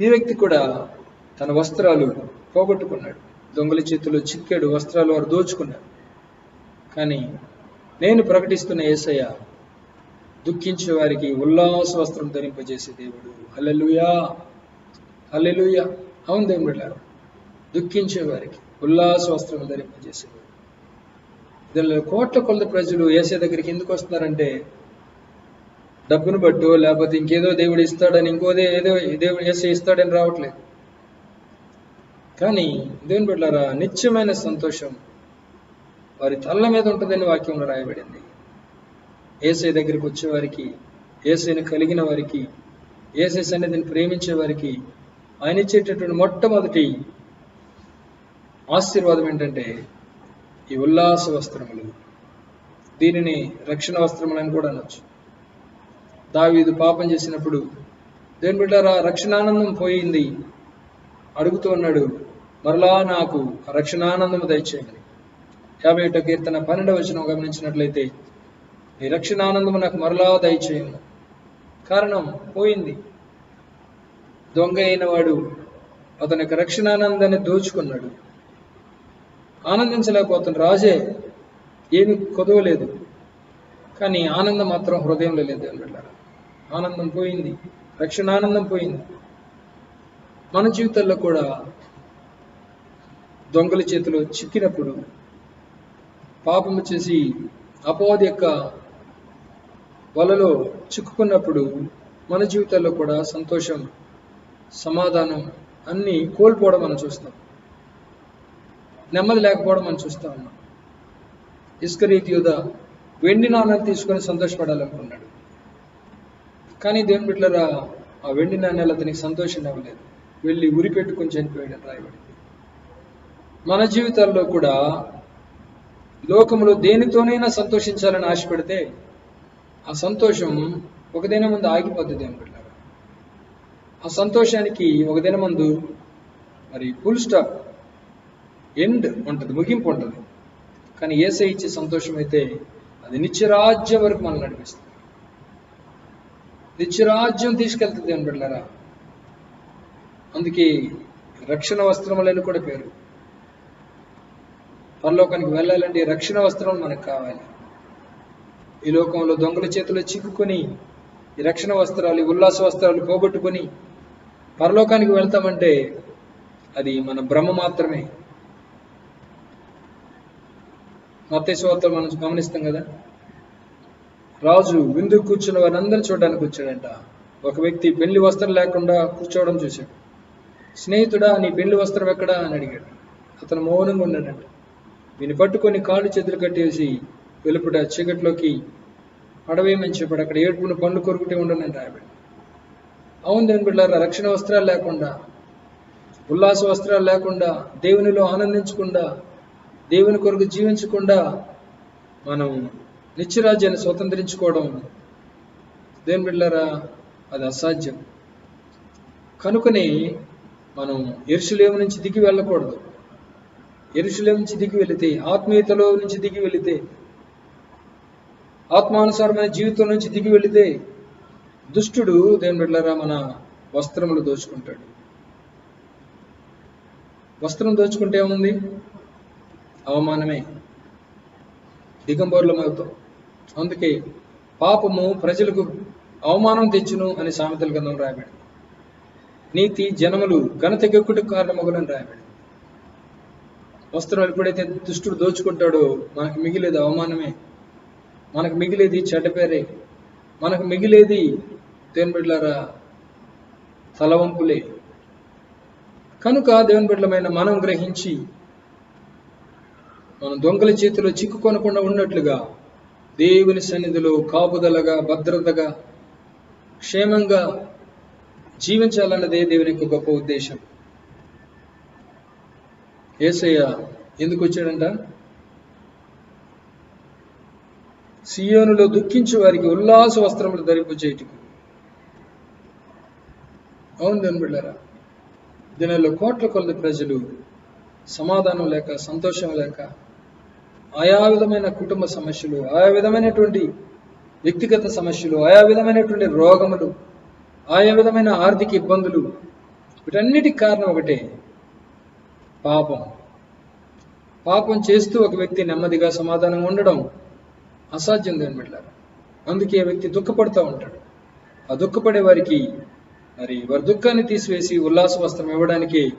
ఈ వ్యక్తి కూడా తన వస్త్రాలు పోగొట్టుకున్నాడు, దొంగల చేతిలో చిక్కాడు, వస్త్రాలు వారు దోచుకున్నారు. కానీ నేను ప్రకటిస్తున్న యేసయ్య దుఃఖించే వారికి ఉల్లాస వస్త్రం ధరింపజేసే దేవుడు. హల్లెలూయా, హల్లెలూయా. అవును దేవుని బిడ్డలారా, దుఃఖించే వారికి ఉల్లాస వస్త్రం ధరింపజేసేవాడు. దీనిలో కోట్ల కొలది ప్రజలు యేసయ్య దగ్గరికి ఎందుకు వస్తున్నారంటే డబ్బును బట్టో, లేకపోతే ఇంకేదో దేవుడు ఇస్తాడని, ఏదో దేవుడు యేసయ్య ఇస్తాడని రావట్లేదు. కానీ దేవుని బిడ్డలారా, నిత్యమైన సంతోషం వారి తల్ల మీద ఉంటుందని వాక్యంలో రాయబడింది. యేసయ్య దగ్గరికి వచ్చేవారికి, యేసయ్యను కలిగిన వారికి, యేసయ్య సన్నిధిని ప్రేమించే వారికి ఆయన ఇచ్చేటటువంటి మొట్టమొదటి ఆశీర్వాదం ఏంటంటే ఈ ఉల్లాస వస్త్రములు. దీనిని రక్షణ వస్త్రములని కూడా అనొచ్చు. దావీదు పాపం చేసినప్పుడు దేవుని బిడ్డలారా రక్షణానందం పోయింది, అడుగుతూ ఉన్నాడు, మరలా నాకు రక్షణానందము దయచేయమని. 51వ కీర్తన 12వ వచనం గమనించినట్లయితే, ఈ రక్షణానందము నాకు మరలా దయచేయము. కారణం పోయింది. దొంగ అయిన వాడు అతని యొక్క రక్షణానందాన్ని దోచుకున్నాడు. ఆనందించలేకపోతున్న రాజే ఏమి కొదవలేదు, కానీ ఆనందం మాత్రం హృదయంలో లేదు. అన్నట్టు ఆనందం పోయింది, రక్షణానందం పోయింది. మన జీవితాల్లో కూడా దొంగల చేతిలో చిక్కినప్పుడు, పాపము చేసి అపవాది యొక్క వలలో చిక్కుకున్నప్పుడు మన జీవితాల్లో కూడా సంతోషం, సమాధానం అన్నీ కోల్పోవడం మనం చూస్తాం. నెమ్మది లేకపోవడం మనం చూస్తూ ఉన్నాం. ఇస్కరీతు యూద వెండి నాణ్యాలు తీసుకొని సంతోషపడాలనుకున్నాడు, కానీ దేవుని బిడ్డలారా ఆ వెండి నాణ్యాలు అతనికి సంతోషం ఇవ్వలేదు, వెళ్ళి ఉరి పెట్టుకొని చనిపోయాడు అని రాయబడింది. మన జీవితాల్లో కూడా లోకములో దేనితోనైనా సంతోషించాలని ఆశపడితే ఆ సంతోషం ఒక దినం ముందు ఆగిపోద్ది. దేవుని బిడ్డలారా ఆ సంతోషానికి ఒక దినం ముందు మరి ఫుల్ స్టాప్, ఎండ్ ఉంటుంది, ముగింపు ఉంటుంది. కానీ యేసయ్య ఇచ్చే సంతోషం అయితే అది నిత్యరాజ్యం వరకు మనం నడిపిస్తుంది, నిత్యరాజ్యం తీసుకెళ్తుంది. దేవుని బిడ్డలారా అందుకే రక్షణ వస్త్రములని కూడా పేరు. పరలోకానికి వెళ్ళాలంటే రక్షణ వస్త్రం మనకు కావాలి. ఈ లోకంలో దొంగల చేతిలో చిక్కుకొని ఈ రక్షణ వస్త్రాలు, ఉల్లాస వస్త్రాలు పోగొట్టుకొని పరలోకానికి వెళ్తామంటే అది మన భ్రమ మాత్రమే. మత్తయి సువార్తలో మనం గమనిస్తాం కదా, రాజు విందు కూర్చున్న వారందరూ చూడడానికి వచ్చాడంట. ఒక వ్యక్తి పెళ్లి వస్త్రం లేకుండా కూర్చోవడం చూశాడు. స్నేహితుడా, నీ పెళ్లి వస్త్రం ఎక్కడా అని అడిగాడు. అతను మౌనంగా ఉన్నాడంట. వీని పట్టుకొని కాళ్ళు చేతులు కట్టేసి వెలుపుట చీకట్లోకి పడవేయమని చెప్పాడు. అక్కడ ఏడుపును పండ్లు కొరుకుటే ఉండనని రాయబడి. అవును దేవుని బిడ్డలారా, రక్షణ వస్త్రాలు లేకుండా, ఉల్లాస వస్త్రాలు లేకుండా, దేవునిలో ఆనందించకుండా, దేవుని కొరకు జీవించకుండా మనం నిత్యరాజ్యాన్ని స్వతంత్రించుకోవడం దేవుని బిడ్డలారా అది అసాధ్యం. కనుకనే మనం యెరూషలేము నుంచి దిగి వెళ్ళకూడదు. యెరూషలేము నుంచి దిగి వెళితే, ఆత్మీయతలో నుంచి దిగి వెళితే, ఆత్మానుసారమైన జీవితం నుంచి దిగి వెళితే దుష్టుడు దేవుని బిడ్డలారా మన వస్త్రములు దోచుకుంటాడు. వస్త్రం దోచుకుంటే ఏముంది? అవమానమే, దిగంబరులమవుతాం. అందుకే పాపము ప్రజలకు అవమానం తెచ్చును అని సామెతల గ్రంథం రాయబడింది. నీతి జనములు ఘనతకెక్కుటకు కారణమగునని రాయబడింది. వస్త్రం ఎప్పుడైతే దుష్టుడు దోచుకుంటాడో మనకు మిగిలేది అవమానమే, మనకు మిగిలేది చెడ్డ పేరే, మనకు మిగిలేది దేవుని బిడ్డలారా తలవంపులే. కనుక దేవుని బిడ్డలమైన మనం గ్రహించి మనం దొంగల చేతిలో చిక్కుకొనకుండా ఉన్నట్లుగా దేవుని సన్నిధిలో కాపుదలగా, భద్రతగా, క్షేమంగా జీవించాలన్నదే దేవుని యొక్క గొప్ప ఉద్దేశం. యేసయ్య ఎందుకు వచ్చాడంట? సియోనులో దుఃఖించే వారికి ఉల్లాస వస్త్రములు ధరింపు చేయుటకు. అవును దేవుని బిడ్డలారా, దినాల్లో కోట్ల కొలది ప్రజలు సమాధానం లేక, సంతోషం లేక, ఆయా విధమైన కుటుంబ సమస్యలు, ఆయా విధమైనటువంటి వ్యక్తిగత సమస్యలు, ఆయా విధమైనటువంటి రోగములు, ఆయా విధమైన ఆర్థిక ఇబ్బందులు, వీటన్నిటికి కారణం ఒకటే, పాపం. పాపం చేస్తూ ఒక వ్యక్తి నెమ్మదిగా సమాధానంగా ఉండడం అసాధ్యం దేవుని బిడ్డలారా. అందుకే ఆ వ్యక్తి దుఃఖపడుతూ ఉంటాడు. ఆ దుఃఖపడే వారికి మరి వారి దుఃఖాన్ని తీసివేసి ఉల్లాస వస్త్రం ఇవ్వడానికి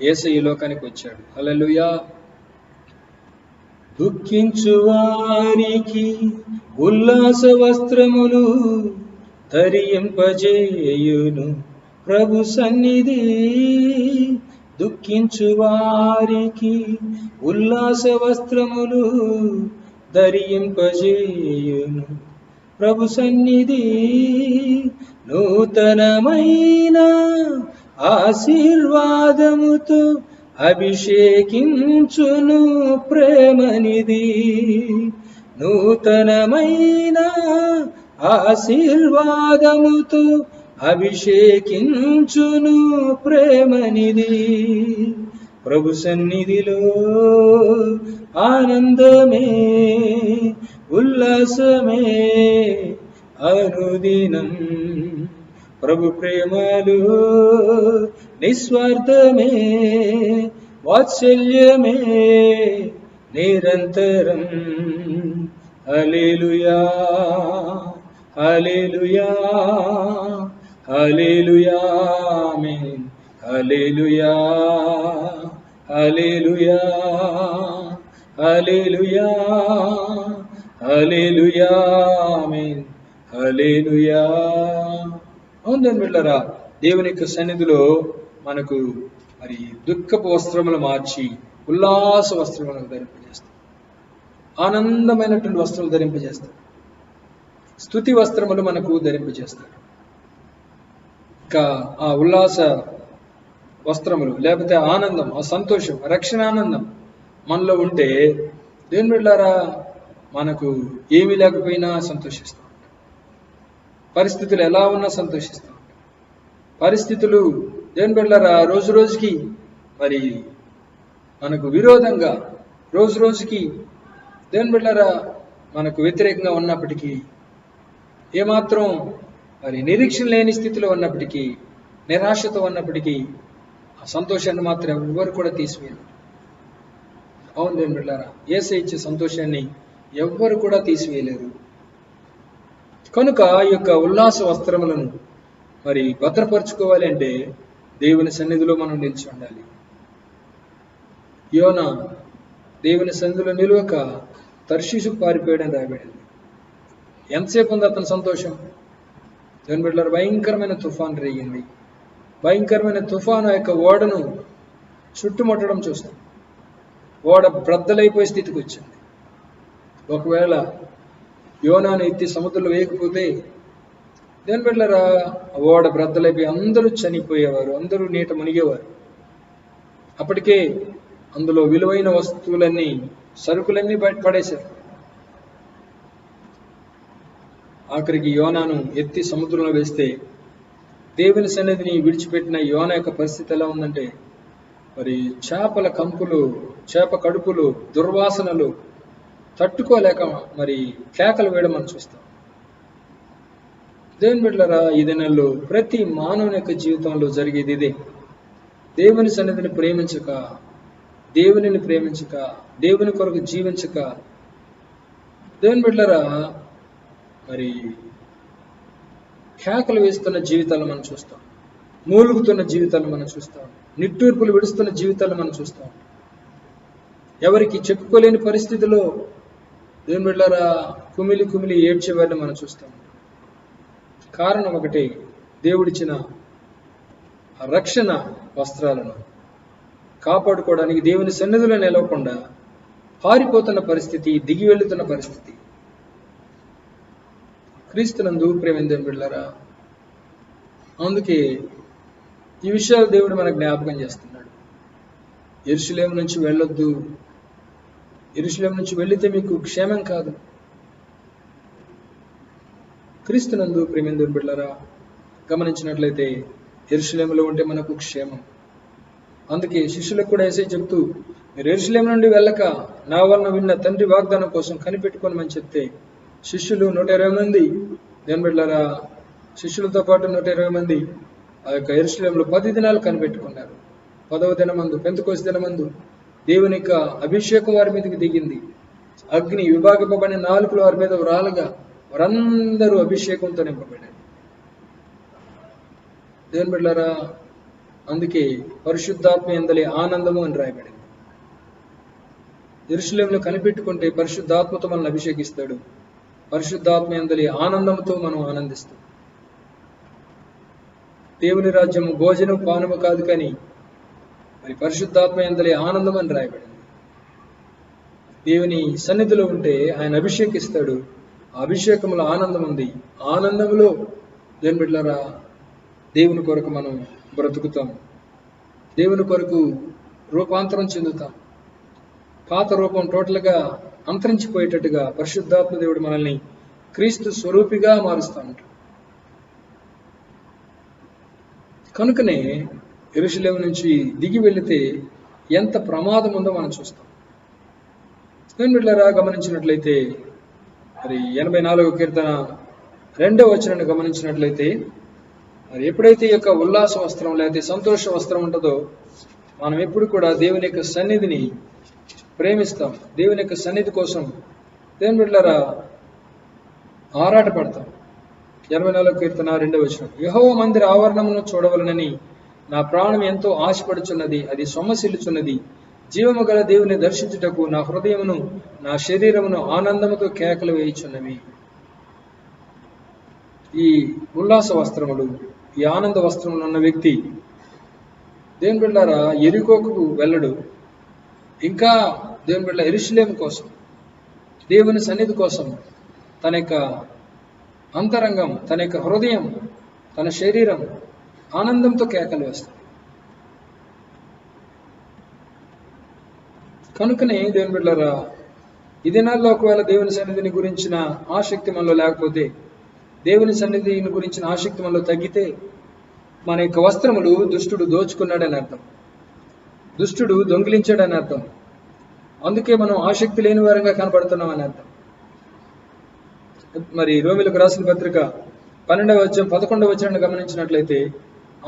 యేసయ్య ఈ లోకానికి వచ్చాడు. హల్లెలూయా. దుఃఖించు వారికి ఉల్లాస వస్త్రములు ధరింపజేయును ప్రభు సన్నిధి. దుఃఖించు వారికి ఉల్లాస వస్త్రములు ధరింపజేయును ప్రభు సన్నిధి. నూతనమైన ఆశీర్వాదముతో అభిషేకించును ప్రేమనిధి. నూతనమైన ఆశీర్వాదముతో అభిషేకించును ప్రేమనిది. ప్రభు సన్నిధిలో ఆనందమే, ఉల్లాసమే అనుదినం. ప్రభు ప్రేమలు నిస్వార్థమే, వాత్సల్యమే నిరంతరం. హల్లెలూయా, హల్లెలూయా, హల్లెలూయా, ఆమేన్. హల్లెలూయా, హల్లెలూయా, హల్లెలూయా, హల్లెలూయా, ఆమేన్. హల్లెలూయా. అవును బిడ్డలారా, దేవుని యొక్క సన్నిధిలో మనకు మరి దుఃఖపు వస్త్రములు మార్చి ఉల్లాస వస్త్రములను ధరింపజేస్తాం. ఆనందమైనటువంటి వస్త్రాలు ధరింపజేస్తాడు. స్తుతి వస్త్రములు మనకు ధరింపజేస్తాడు. ఇంకా ఆ ఉల్లాస వస్త్రములు లేకపోతే ఆనందం, ఆ సంతోషం, రక్షణానందం మనలో ఉంటే దేవుని బిడ్డలారా మనకు ఏమీ లేకపోయినా సంతోషిస్తాం. పరిస్థితులు ఎలా ఉన్నా సంతోషిస్తాం. పరిస్థితులు దేవుని బిడ్డలారా రోజు రోజుకి మరి మనకు విరోధంగా, రోజు రోజుకి దేవుని బిడ్డలారా మనకు వ్యతిరేకంగా ఉన్నప్పటికీ, ఏమాత్రం మరి నిరీక్షణ లేని స్థితిలో ఉన్నప్పటికీ, నిరాశతో ఉన్నప్పటికీ ఆ సంతోషాన్ని మాత్రం ఎవరు కూడా తీసివేయరు. అవును దేవుని బిడ్డలారా, యేసయ్య ఇచ్చే సంతోషాన్ని ఎవ్వరు కూడా తీసివేయలేరు. కనుక ఈ యొక్క ఉల్లాస వస్త్రములను మరి భద్రపరచుకోవాలి అంటే దేవుని సన్నిధిలో మనం నిలిచి ఉండాలి. యోనా దేవుని సన్నిధిలో నిలువక తర్షీషుకు పారిపోయాడని రాయబడింది. ఎంతసేపు ఉంది అతని సంతోషం? దేవుని బిడ్డలారా, భయంకరమైన తుఫాను రేగింది. భయంకరమైన తుఫాను ఆ యొక్క ఓడను చుట్టుముట్టడం చూస్తాం. ఓడ బ్రద్దలైపోయే స్థితికి వచ్చింది. ఒకవేళ యోనాను ఎత్తి సముద్రంలో వేయకపోతే దేవుని బిడ్డలారా, ఓడ బ్రద్దలైపోయి అందరూ చనిపోయేవారు, అందరూ నీట మునిగేవారు. అప్పటికే అందులో విలువైన వస్తువులన్నీ, సరుకులన్నీ బయట పడేశారు. ఆఖరికి యోనాను ఎత్తి సముద్రంలో వేస్తే దేవుని సన్నిధిని విడిచిపెట్టిన యోనా యొక్క పరిస్థితి ఎలా ఉందంటే, మరి చేపల కంపులు, చేప కడుపులు, దుర్వాసనలు తట్టుకోలేక మరి కేకలు వేయడం మనం చూస్తాం. దేవుని బిడ్డలారా, ఈ దినాల్లో ప్రతి మానవుని యొక్క జీవితంలో జరిగేది ఇదే. దేవుని సన్నిధిని ప్రేమించక, దేవునిని ప్రేమించక, దేవుని కొరకు జీవించక, దేవుని బిడ్డలారా మరి కేకలు వేస్తున్న జీవితాలు మనం చూస్తాం. మూలుగుతున్న జీవితాలు మనం చూస్తాం. నిట్టూర్పులు విడుస్తున్న జీవితాలు మనం చూస్తాం. ఎవరికి చెప్పుకోలేని పరిస్థితిలో దేవుని బిడ్డలారా కుమిలి కుమిలి ఏడ్చేవారిని మనం చూస్తాం. కారణం ఒకటి, దేవుడిచ్చిన రక్షణ వస్త్రాలను కాపాడుకోవడానికి దేవుని సన్నిధిలో నిలవకుండా పారిపోతున్న పరిస్థితి, దిగి వెళుతున్న పరిస్థితి. క్రీస్తునందు ప్రియమైన దేవుని బిడ్డలారా, అందుకే ఈ విషయాలు దేవుడు మనకు జ్ఞాపకం చేస్తున్నాడు. యెరూషలేము నుంచి వెళ్ళొద్దు, యెరూషలేము నుంచి వెళితే మీకు క్షేమం కాదు. క్రీస్తునందు ప్రియమైన దేవుని బిడ్డలారా, గమనించినట్లయితే యెరూషలేములో ఉంటే మనకు క్షేమం. అందుకే శిష్యులకు కూడా యేసయ్య చెప్తూ, మీరు యెరూషలేము నుండి వెళ్ళక నా వలన విన్న తండ్రి వాగ్దానం కోసం కనిపెట్టుకోనమని చెప్తే శిష్యులు 120 మంది, దేవుని బిడ్డలారా శిష్యులతో పాటు 120 మంది ఆ యొక్క యెరూషలేములో 10 దినాలు కనిపెట్టుకున్నారు. 10వ దినమందు, పెంతెకోస్తు దినమందు దేవుని యొక్క అభిషేకం వారి మీదకి దిగింది. అగ్ని విభాగపబడిన నాలుకలు వారి మీద రాలుగా వారందరూ అభిషేకంతో నింపబడ్డారు. దేవుని బిడ్డలారా, అందుకే పరిశుద్ధాత్మ యందలి ఆనందము అని రాయబడింది. యెరూషలేములో కనిపెట్టుకుంటే పరిశుద్ధాత్మతో మనల్ని అభిషేకిస్తాడు. పరిశుద్ధాత్మ యందలి ఆనందంతో మనం ఆనందిస్తాం. దేవుని రాజ్యము భోజనం పానము కాదు, కానీ మరి పరిశుద్ధాత్మ యందలి ఆనందం అని రాయబడింది. దేవుని సన్నిధిలో ఉంటే ఆయన అభిషేకిస్తాడు. ఆ అభిషేకంలో ఆనందం ఉంది. ఆనందంలో దేవుని బిడ్డలారా దేవుని కొరకు మనం బ్రతుకుతాం. దేవుని కొరకు రూపాంతరం చెందుతాం. పాత రూపం టోటల్గా అంతరించిపోయేటట్టుగా పరిశుద్ధాత్మ దేవుడు మనల్ని క్రీస్తు స్వరూపిగా మారుస్తూ ఉంటాడు. కనుకనే యెరూషలేము నుంచి దిగి వెళితే ఎంత ప్రమాదం ఉందో మనం చూస్తాం. దేవుని బిడ్డలారా, గమనించినట్లయితే మరి 84వ కీర్తన 2వ వచనాన్ని గమనించినట్లయితే, మరి ఎప్పుడైతే ఈ యొక్క ఉల్లాస వస్త్రం లేకపోతే సంతోష వస్త్రం ఉంటుందో, మనం ఎప్పుడు కూడా దేవుని యొక్క సన్నిధిని ప్రేమిస్తాం. దేవుని యొక్క సన్నిధి కోసం దేవుని బిడ్డలారా ఆరాటపడతాం. 84వ కీర్తన 2వ వచనం, యెహోవా మందిర ఆవరణమును చూడవలనని నా ప్రాణం ఎంతో ఆశపడుచున్నది, అది సొమ్మసిల్లుచున్నది. జీవము గల దేవుని దర్శించుటకు నా హృదయమును నా శరీరమును ఆనందముతో కేకలు వేయుచున్నవి. ఈ ఉల్లాస వస్త్రములు, ఈ ఆనంద వస్త్రములు ఉన్న వ్యక్తి దేవుని బిడ్డలారా యెరికోకు వెళ్ళడు. ఇంకా దేవుని బిడ్డ యెరూషలేము కోసం, దేవుని సన్నిధి కోసం తన యొక్క అంతరంగం, తన యొక్క హృదయం, తన శరీరం ఆనందంతో కేకలు వేస్తుంది. కనుకనే దేవుని బిడ్డలారా, ఈ దినాల్లో ఒకవేళ దేవుని సన్నిధిని గురించిన ఆసక్తి మనలో లేకపోతే, దేవుని సన్నిధిని గురించిన ఆసక్తి మనలో తగ్గితే, మన యొక్క వస్త్రములు దుష్టుడు దోచుకున్నాడని అర్థం, దుష్టుడు దొంగిలించాడని అర్థం. అందుకే మనం ఆసక్తి లేని వారంగా కనబడుతున్నాం అని అర్థం. మరి రోమీయులకు రాసిన పత్రిక 12వ అధ్యాయం 11వ వచనాన్ని గమనించినట్లయితే,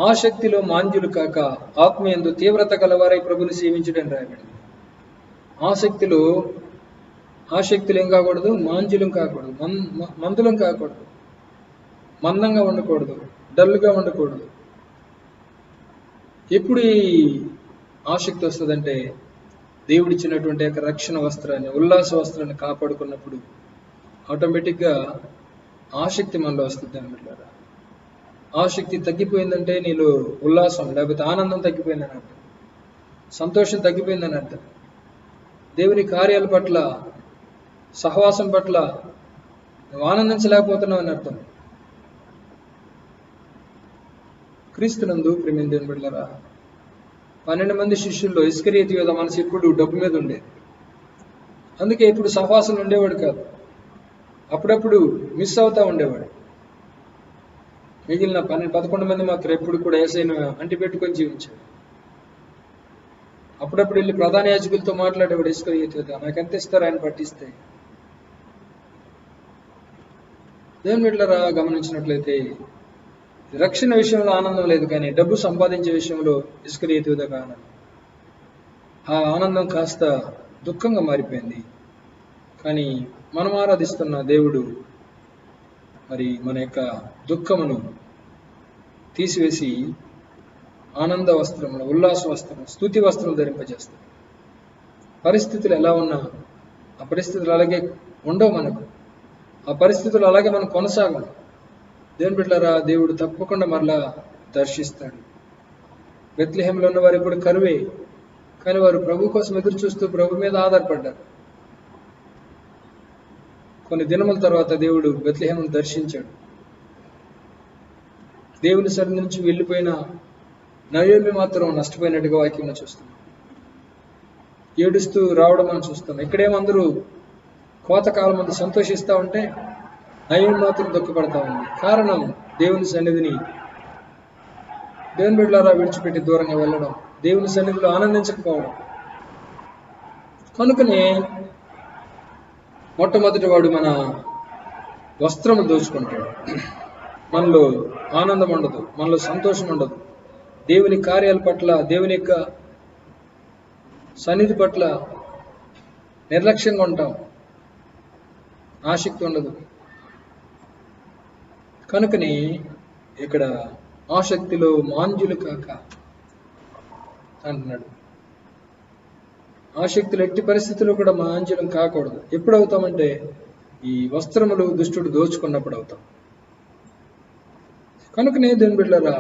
ఆసక్తిలో మాంద్యులు కాక ఆత్మయందు తీవ్రత గలవారై ప్రభుని సేవించుడని రాయబడింది. ఆసక్తులు ఏం కాకూడదు, మాంద్యులం కాకూడదు, మందులం కాకూడదు, మందంగా ఉండకూడదు, డల్గా ఉండకూడదు. ఎప్పుడు ఈ ఆసక్తి వస్తుందంటే, దేవుడిచ్చినటువంటి యొక్క రక్షణ వస్త్రాన్ని, ఉల్లాస వస్త్రాన్ని కాపాడుకున్నప్పుడు ఆటోమేటిక్గా ఆసక్తి మనలో వస్తుంది అన్నట్లరా. ఆసక్తి తగ్గిపోయిందంటే నీలో ఉల్లాసం లేకపోతే ఆనందం తగ్గిపోయిందని అర్థం, సంతోషం తగ్గిపోయిందని అర్థం. దేవుని కార్యాల పట్ల, సహవాసం పట్ల నువ్వు ఆనందించలేకపోతున్నావు అని అర్థం. క్రీస్తునందు ప్రేమైన దేవుని బిడ్డలారా, 12 మంది శిష్యుల్లో ఇస్కరియోతు యూదా మనసు ఎప్పుడు డబ్బు మీద ఉండేది. అందుకే ఇప్పుడు సహవాసం ఉండేవాడు కాదు, అప్పుడప్పుడు మిస్ అవుతా ఉండేవాడు. మిగిలిన 11 మంది మాత్రం ఎప్పుడు కూడా యేసయ్యను అంటి పెట్టుకొని జీవించాడు. అప్పుడప్పుడు వెళ్ళి ప్రధాన యాజకులతో మాట్లాడేవాడు ఇస్కరియోతు యూదా, నాకు ఎంత ఇస్తారు ఆయన పట్టిస్తే. దేవుని బిడ్డలారా, గమనించినట్లయితే రక్షణ విషయంలో ఆనందం లేదు, కానీ డబ్బు సంపాదించే విషయంలో ఇస్కరియోతు యూదాకు ఆనందం. ఆ ఆనందం కాస్త దుఃఖంగా మారిపోయింది. కానీ మనం ఆరాధిస్తున్న దేవుడు మరి మన యొక్క దుఃఖమును తీసివేసి ఆనంద వస్త్రములు, ఉల్లాస వస్త్రం, స్తుతి వస్త్రం ధరింపజేస్తాడు. పరిస్థితులు ఎలా ఉన్నా ఆ పరిస్థితులు అలాగే ఉండవు మనకు, ఆ పరిస్థితులు అలాగే మనం కొనసాగం. దేవుని బిడ్డలారా, దేవుడు తప్పకుండా మరలా దర్శిస్తాడు. బెత్లెహేంలో ఉన్న వారికి కూడా కరువే, కానీ వారు ప్రభు కోసం ఎదురు చూస్తూ ప్రభు మీద ఆధారపడ్డారు. కొన్ని దినముల తర్వాత దేవుడు బెత్లెహేమును దర్శించాడు. దేవుని సన్నిధి నుంచి వెళ్ళిపోయిన నయోమి మాత్రం నష్టపోయినట్టుగా వాక్యంలో చూస్తున్నాం. ఏడుస్తూ రావడం మనం చూస్తున్నాం. ఇక్కడేమందరూ కోతకాలం మంది సంతోషిస్తూ ఉంటే నయోమి మాత్రం దుఃఖపడతా ఉంది. కారణం దేవుని సన్నిధిని, దేవుని బిడ్డలారా, విడిచిపెట్టి దూరంగా వెళ్ళడం, దేవుని సన్నిధిలో ఆనందించకపోవడం. కనుకనే మొట్టమొదటి వాడు మన వస్త్రము దోచుకుంటాడు. మనలో ఆనందం ఉండదు, మనలో సంతోషం ఉండదు. దేవుని కార్యాల పట్ల, దేవుని యొక్క సన్నిధి పట్ల నిర్లక్ష్యంగా ఉంటాం, ఆసక్తి ఉండదు. కనుకని ఇక్కడ ఆసక్తిలో మాంద్యులు కాక అంటున్నాడు. ఆసక్తులు ఎట్టి పరిస్థితుల్లో కూడా మాంద్యులం కాకూడదు. ఎప్పుడు అవుతామంటే ఈ వస్త్రములు దుష్టుడు దోచుకున్నప్పుడు అవుతాం. కనుకనే దేవుని బిడ్డలారా,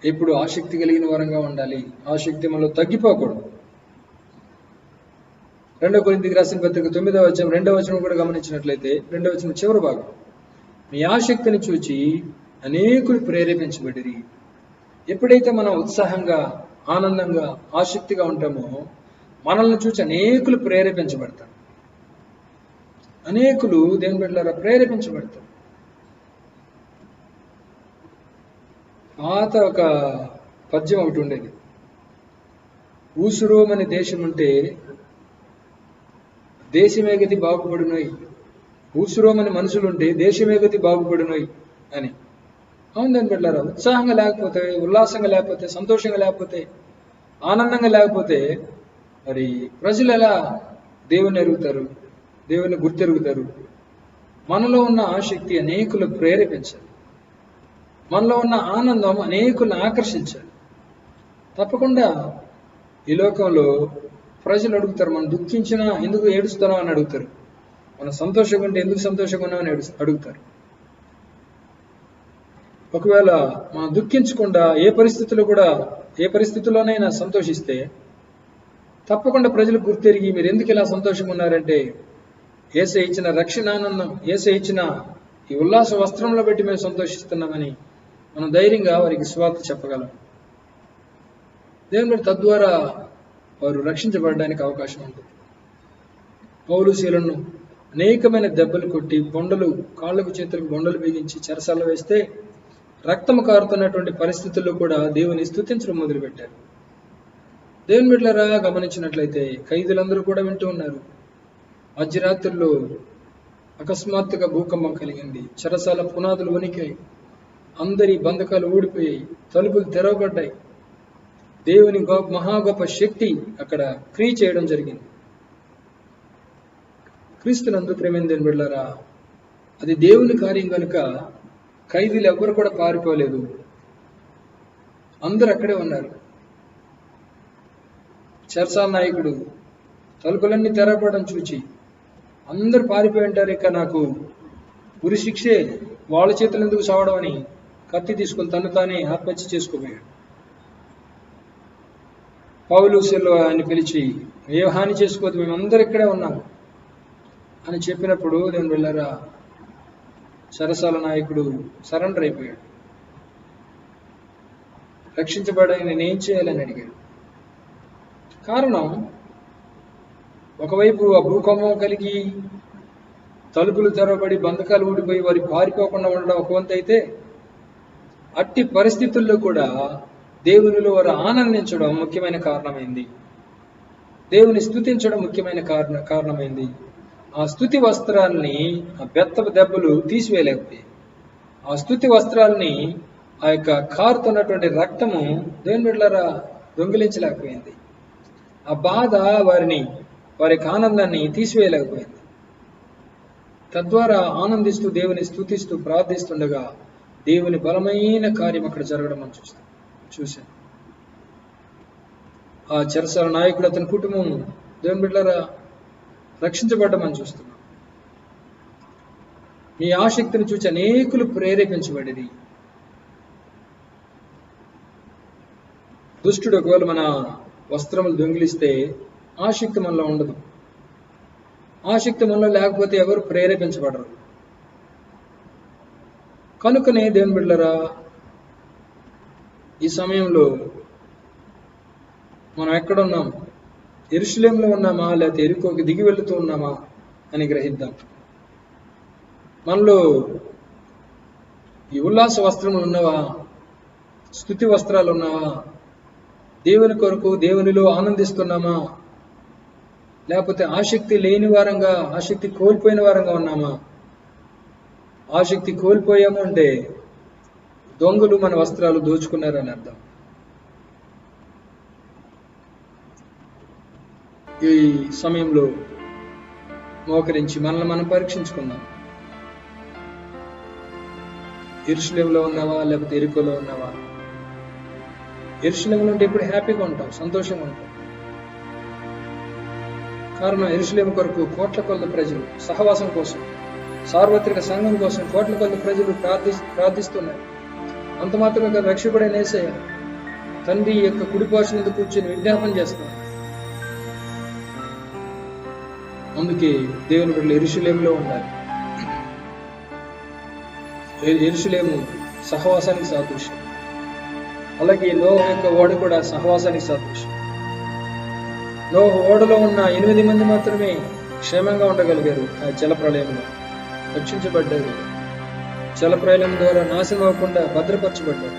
ఎప్పుడు ఆసక్తి కలిగిన వారంగా ఉండాలి. ఆసక్తి మనలో తగ్గిపోకూడదు. 2 కొరింథీయులకు రాసిన పత్రిక 9వ అధ్యాయం 2వ వచనం కూడా గమనించినట్లయితే, 2వ వచనం చివరి భాగం, మీ ఆసక్తిని చూచి అనేకులు ప్రేరేపించబడిరి. ఎప్పుడైతే మనం ఉత్సాహంగా, ఆనందంగా, ఆసక్తిగా ఉంటామో మనల్ని చూసి అనేకులు ప్రేరేపించబడతారు. అనేకులు దేవుని బిడ్డలారా ప్రేరేపించబడతారు. పాత ఒక పద్యం ఒకటి ఉండేది, ఊసురోమని దేశం ఉంటే దేశమే గతి బాగుపడునోయ్, ఊసురోమని మనుషులుంటే దేశమే గతి బాగుపడునోయ్ అని. అవును దాని బిడ్డలారా, ఉత్సాహంగా లేకపోతే, ఉల్లాసంగా లేకపోతే, సంతోషంగా లేకపోతే, ఆనందంగా లేకపోతే మరి ప్రజలు ఎలా దేవుని ఎరుగుతారు, దేవుని గుర్తెరుగుతారు? మనలో ఉన్న ఆసక్తి అనేకులు ప్రేరేపించాలి, మనలో ఉన్న ఆనందం అనేకులను ఆకర్షించాలి. తప్పకుండా ఈ లోకంలో ప్రజలు అడుగుతారు, మనం దుఃఖించినా ఎందుకు ఏడుస్తున్నావు అని అడుగుతారు, మనం సంతోషంగా ఉంటే ఎందుకు సంతోషంగా ఉన్నావు అని అడుగుతారు. ఒకవేళ మనం దుఃఖించకుండా ఏ పరిస్థితుల్లోనైనా సంతోషిస్తే తప్పకుండా ప్రజలు గుర్తెరిగి మీరు ఎందుకు ఇలా సంతోషంగా ఉన్నారంటే యేసయ్య ఇచ్చిన రక్షణ ఆనందం, యేసయ్య ఇచ్చిన ఈ ఉల్లాస వస్త్రంలో పెట్టి మేము సంతోషిస్తున్నామని మనం ధైర్యంగా వారికి సువార్త చెప్పగలం. దేవుని తద్వారా వారు రక్షించబడడానికి అవకాశం ఉంటుంది. పౌలు శీలను అనేకమైన దెబ్బలు కొట్టి, బొండలు, కాళ్ళకు చేతులకు బొండలు బిగించి చెరసాల్లో వేస్తే రక్తము కారుతున్నటువంటి పరిస్థితుల్లో కూడా దేవుని స్తుతించడం మొదలుపెట్టారు. దేవుని బిడ్డలారా, గమనించినట్లయితే ఖైదీలందరూ కూడా వింటూ ఉన్నారు. మధ్యరాత్రిలో అకస్మాత్తుగా భూకంపం కలిగింది, చెరసాల పునాదులు వణికాయి, అందరి బంధకాలు ఊడిపోయాయి, తలుపులు తెరవబడ్డాయి. దేవుని మహా గొప్ప శక్తి అక్కడ క్రియ చేయడం జరిగింది. క్రీస్తునందు ప్రేమైన దేవుని బిడ్డలారా, అది దేవుని కార్యం కనుక ఖైదీలు ఎవ్వరు కూడా పారిపోలేదు, అందరూ అక్కడే ఉన్నారు. చెరసాల నాయకుడు తలుపులన్నీ తెరవబడడం చూచి అందరూ పారిపోయి ఉంటారు, ఇక నాకు ఉరి శిక్షే వాళ్ళ చేతులు ఎందుకు చావడం అని కత్తి తీసుకుని తను తానే ఆత్మహత్య చేసుకోబోయాడు. పౌలు సిల్వ ఆయన పిలిచి, ఏ హాని చేసుకోవద్దు, మేమందరూ ఇక్కడే ఉన్నాము అని చెప్పినప్పుడు దేవుని బిడ్డలారా చెరసాల నాయకుడు సరెండర్ అయిపోయాడు. రక్షించబడని నేనేం చేయాలని అడిగాడు. కారణం, ఒకవైపు ఆ భూకంపం కలిగి తలుపులు తెరవబడి బంధకాలు ఊడిపోయి వారి పారిపోకుండా ఉండడం ఒక వంతు అయితే, అట్టి పరిస్థితుల్లో కూడా దేవునిలో వారు ఆనందించడం ముఖ్యమైన కారణమైంది. దేవుని స్తుతించడం ముఖ్యమైన కారణమైంది. ఆ స్తుతి వస్త్రాల్ని ఆ బెత్తపు దెబ్బలు తీసివేయలేకపోయాయి. ఆ స్తుతి వస్త్రాల్ని ఆ యొక్క కారుతున్నటువంటి రక్తము దేవుని బిడ్డలారా దొంగిలించలేకపోయింది. ఆ బాధ వారి యొక్క ఆనందాన్ని తీసివేయలేకపోయింది. తద్వారా ఆనందిస్తూ దేవుని స్తుతిస్తూ ప్రార్థిస్తుండగా దేవుని బలమైన కార్యం అక్కడ జరగడం మనం చూశాం. ఆ చెరసాల నాయకుడు, అతని కుటుంబం దేవుని బిడ్డలారా రక్షించబడ్డమని చూస్తున్నాం. మీ ఆసక్తిని చూసి అనేకులు ప్రేరేపించబడేది. దుష్టుడు ఒకవేళ మన వస్త్రములు దొంగిలిస్తే ఆసక్తి మనలో ఉండదు. ఆసక్తి మనలో లేకపోతే ఎవరు ప్రేరేపించబడరు. కనుకనే దేవుని బిడ్డలారా ఈ సమయంలో మనం ఎక్కడున్నాం? యెరూషలేములో ఉన్నామా, లేకపోతే యెరికోకి దిగి వెళుతూ ఉన్నామా అని గ్రహిద్దాం. మనలో ఈ ఉల్లాస వస్త్రములు ఉన్నవా? స్తుతి వస్త్రాలు ఉన్నావా? దేవుని కొరకు దేవునిలో ఆనందిస్తున్నామా? లేకపోతే ఆసక్తి లేని వారంగా, ఆసక్తి కోల్పోయిన వారంగా ఉన్నామా? ఆసక్తి కోల్పోయాము అంటే దొంగలు మన వస్త్రాలు దోచుకున్నారని అర్థం. ఈ సమయంలో మోకరించి మనల్ని మనం పరీక్షించుకుందాం. యెరూషలేములో ఉన్నావా, లేకపోతే యెరికోలో ఉన్నావా? యెరూషలేములో ఉంటే ఎప్పుడు హ్యాపీగా ఉంటాం, సంతోషంగా ఉంటాం. కారణం, యెరూషలేము కొరకు కోట్ల కొద్ది ప్రజలు సహవాసం కోసం, సార్వత్రిక సంఘం కోసం కోట్ల కొద్ది ప్రజలు ప్రార్థిస్తున్నారు. అంత మాత్రమే రక్షకుడైన యేసయ్య తండ్రి యొక్క కుడిపార్శ్వం మీద కూర్చొని విజ్ఞాపన చేస్తున్నారు. అందుకే దేవుని బిడ్డలు యెరూషలేములో ఉండాలి. యెరూషలేము సహవాసానికి సాదృశ్యం. అలాగే నోహు యొక్క ఓడ కూడా సహవాసానికి సాదృశ్యం. నోహు ఓడలో ఉన్న 8 మంది మాత్రమే క్షేమంగా ఉండగలిగారు. ఆ జలప్రళయంలో రక్షించబడ్డారు. జలప్రళయం ద్వారా నాశనం అవ్వకుండా భద్రపరచబడ్డారు.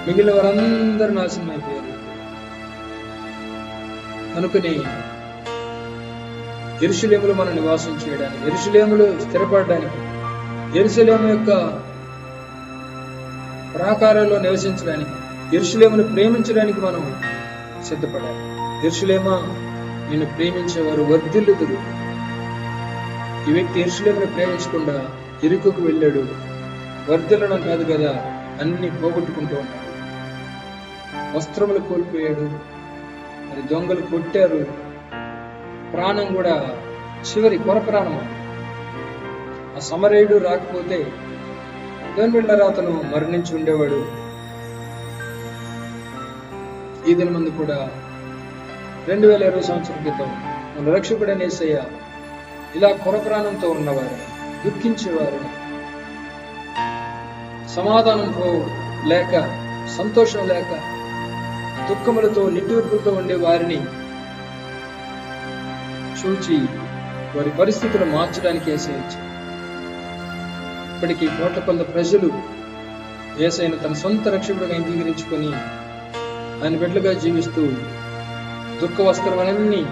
మిగిలిన వారందరూ నాశనం అయిపోయారు. కనుకనే యెరూషలేములో మనం నివాసం చేయడానికి, యెరూషలేములో స్థిరపడడానికి, యెరూషలేము యొక్క ప్రాకారాల్లో నివసించడానికి, యెరూషలేమును ప్రేమించడానికి మనం సిద్ధపడాలి. యెరూషలేమా, నిన్ను ప్రేమించేవారు వర్ధిల్లుదురు. ఈ వ్యక్తి యెరూషలేమును ప్రేమించకుండా యెరికోకు వెళ్ళాడు. వర్ధిల్లడం కాదు కదా, అన్ని పోగొట్టుకుంటూ ఉన్నాడు. వస్త్రములు కోల్పోయాడు, మరి దొంగలు కొట్టారు. ప్రాణం కూడా చివరి కొర ప్రాణం. ఆ సమరయుడు రాకపోతే దేవుని బిడ్డలారా అతను మరణించి ఉండేవాడు. ఈ దిన మంది కూడా 2020 సంవత్సరం క్రితం మన రక్షకుడైన యేసయ్య ఇలా కొర ప్రాణంతో ఉన్నవారు, దుఃఖించేవారు, సమాధానం లేక, సంతోషం లేక, దుఃఖములతో నిట్టూర్పులతో ఉండే వారిని చూచి వారి పరిస్థితులు మార్చడానికి యేసయ్య వచ్చాడు. ఇప్పటికీ కోట్ల కొద్ది ప్రజలు యేసయ్యను తన సొంత రక్షకుడిగా అంగీకరించుకొని ఆయన బిడ్డలుగా జీవిస్తూ దుఃఖ వస్త్రమన్నీ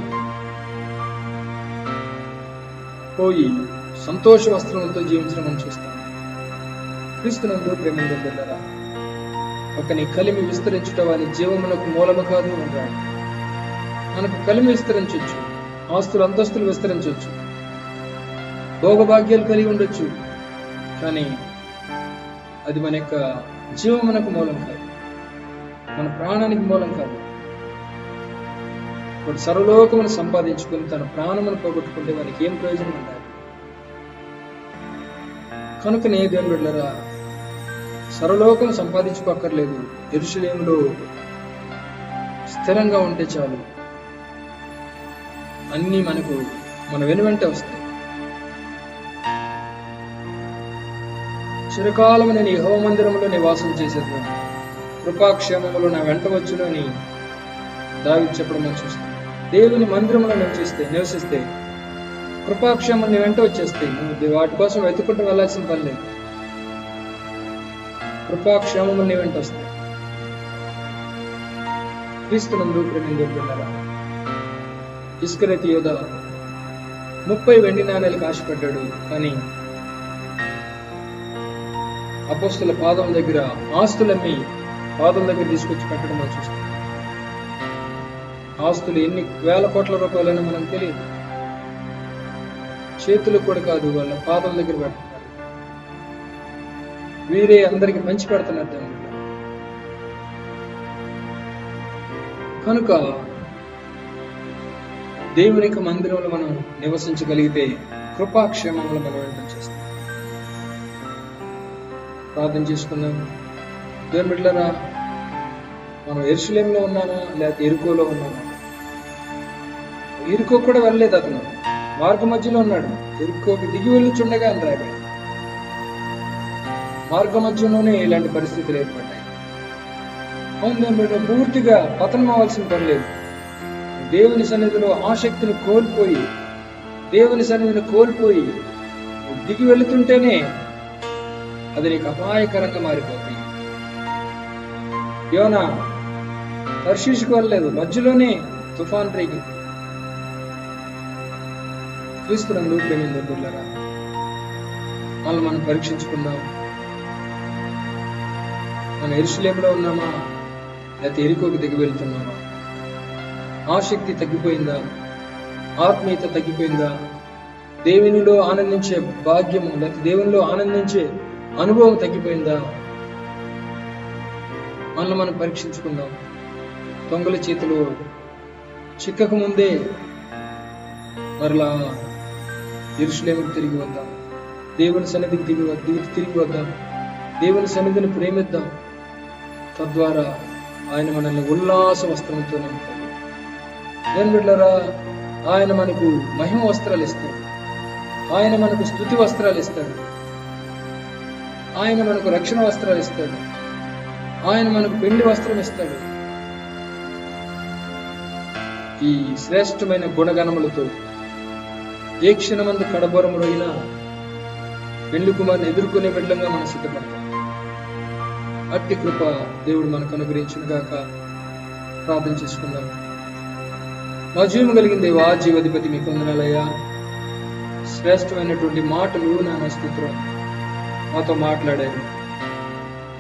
పోయి సంతోష వస్త్రములతో జీవించడం మనం చూస్తాం. క్రీస్తునందు ప్రేమతో బిడ్డలారా, ఒకని కలిమి విస్తరించుట వాని జీవమునకు మూలము కాదు అంటాడు. మనకు కలిమి విస్తరించవచ్చు, ఆస్తులు అంతస్తులు విస్తరించవచ్చు, భోగభాగ్యాలు కలిగి ఉండొచ్చు, కానీ అది మన యొక్క జీవమునకు మూలం కాదు, మన ప్రాణానికి మూలం కాదు. వాడు సర్వలోకమును సంపాదించుకుని తన ప్రాణమును పోగొట్టుకుంటే వారికి ఏం ప్రయోజనం ఉండాలి? కనుకనే దేవుని బిడ్డలారా, సర్వలోకం సంపాదించుకోక్కర్లేదు, యెరూషలేములో స్థిరంగా ఉంటే చాలు. అన్నీ మనకు మన వెనువెంటే వస్తాయి. చిరకాలము నేను యెహోవా మందిరంలో నివాసం చేసేదాన్ని, కృపాక్షేమములు నా వెంట వచ్చును అని దావీదు చెప్పడం మనం చూస్తాం. దేవుని మందిరంలో నివసిస్తే కృపాక్షేమం నీ వెంట వచ్చేస్తాయి. నువ్వు వాటి కోసం వెతుకుంటూ వెళ్లాల్సిన పని లేదు. కృపాక్షేమములు నీ వెంట వస్తాయి. క్రీస్తునందు ప్రేమించుకున్నారా, ఇస్కరియోతు యూద 30 వెండి నాణేలకు ఆశపడ్డాడు. కానీ అపోస్తలుల పాదం దగ్గర ఆస్తులన్నీ పాదం దగ్గర తీసుకొచ్చి పెట్టడం మనం చూస్తాం. ఆస్తులు ఎన్ని వేల కోట్ల రూపాయలని మనకు తెలియదు. చేతులకు కూడా కాదు, వాళ్ళ పాదం దగ్గర పెడుతున్నారు. వీరే అందరికి పంచి పెడుతున్నారు. కనుక దేవుని యొక్క మందిరంలో మనం నివసించగలిగితే కృపాక్షేమములు మనం వెంట చేస్తాం. ప్రార్థన చేసుకుందాం. దేవుని బిడ్డలారా, మనం యెరూషలేములో ఉన్నామా లేకపోతే యెరికోలో ఉన్నామా? యెరికో కూడా వెళ్ళలేదు, అతను మార్గ మధ్యలో ఉన్నాడు. యెరికోకి దిగి వెళ్ళుచుండగా అని రాయబడి, మార్గ మధ్యలోనే ఇలాంటి పరిస్థితులు ఏర్పడ్డాయి. అవును, పూర్తిగా పతనం అవ్వాల్సిన పని లేదు. దేవుని సన్నిధిలో ఆసక్తిని కోల్పోయి దిగి వెళుతుంటేనే అది నీకు అపాయకరంగా మారిపోతుంది. యోనా తర్షీషుకు వెళ్ళలేదు, మధ్యలోనే తుఫాన్ రేగింది. క్రీస్తునందు ప్రేమించుకున్నారా, మనల్ని మనం పరీక్షించుకుందాం. మనం యెరూషలేములో ఉన్నామా లేకపోతే యెరికోకి దిగి వెళ్తున్నామా? ఆసక్తి తగ్గిపోయిందా? ఆత్మీయత తగ్గిపోయిందా? దేవునిలో ఆనందించే భాగ్యము లేకపోతే దేవునిలో ఆనందించే అనుభవం తగ్గిపోయిందా? మనల్ని మనం పరీక్షించుకుందాం. దొంగల చేతిలో చిక్కక ముందే మరలా యెరూషలేముకు తిరిగి వద్దాం. దేవుని సన్నిధికి తిరిగి వద్దాం. దేవుని సన్నిధిని ప్రేమిద్దాం. తద్వారా ఆయన మనల్ని ఉల్లాస వస్త్రంతో నింపుతాడు. దేవుని బిడ్డలారా, ఆయన మనకు మహిమ వస్త్రాలు ఇస్తాడు. ఆయన మనకు స్తుతి వస్త్రాలు ఇస్తాడు. ఆయన మనకు రక్షణ వస్త్రాలు ఇస్తాడు. ఆయన మనకు పెళ్లి వస్త్రం ఇస్తాడు. ఈ శ్రేష్టమైన గుణగణములతో ఏ క్షణమందు కడబోరములో అయినా పెళ్లి కుమార్ని ఎదుర్కొనే బిడ్డలంగా మనం సిద్ధపడతాం. అట్టి కృప దేవుడు మనకు అనుగ్రహించును గాక. ప్రార్థన చేసుకుందాం. మా జీవము కలిగిన దేవా, జీవాధిపతి మీకు వందనాలయ్యా. శ్రేష్టమైనటువంటి మాటలు నా స్తోత్రం మాతో మాట్లాడారు.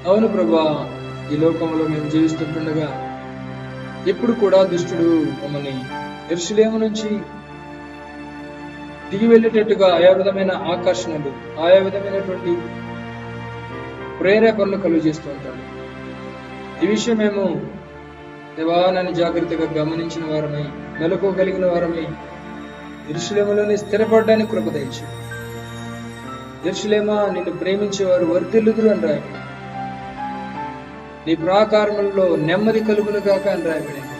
అవును ప్రభా, ఈ లోకంలో మేము జీవిస్తుండగా ఎప్పుడు కూడా దుష్టుడు మమ్మల్ని యెరూషలేము నుంచి దిగి వెళ్ళేటట్టుగా ఆయా విధమైన ఆకర్షణలు, ఆయా విధమైనటువంటి ప్రేరేపణలు కలుగు చేస్తూ ఉంటాడు. ఈ విషయం మేము దేవాన్ని జాగ్రత్తగా గమనించిన వారమై, మెలకువగలిగిన వారమై యెరూషలేములోనే స్థిరపడడానికి కృప దయచు. యెరూషలేమా, నిన్ను ప్రేమించేవారు వర్ధిల్లుదురు అని రాయబడి, నీ ప్రాకారములలో నెమ్మది కలుగును గాక అని రాయబడింది.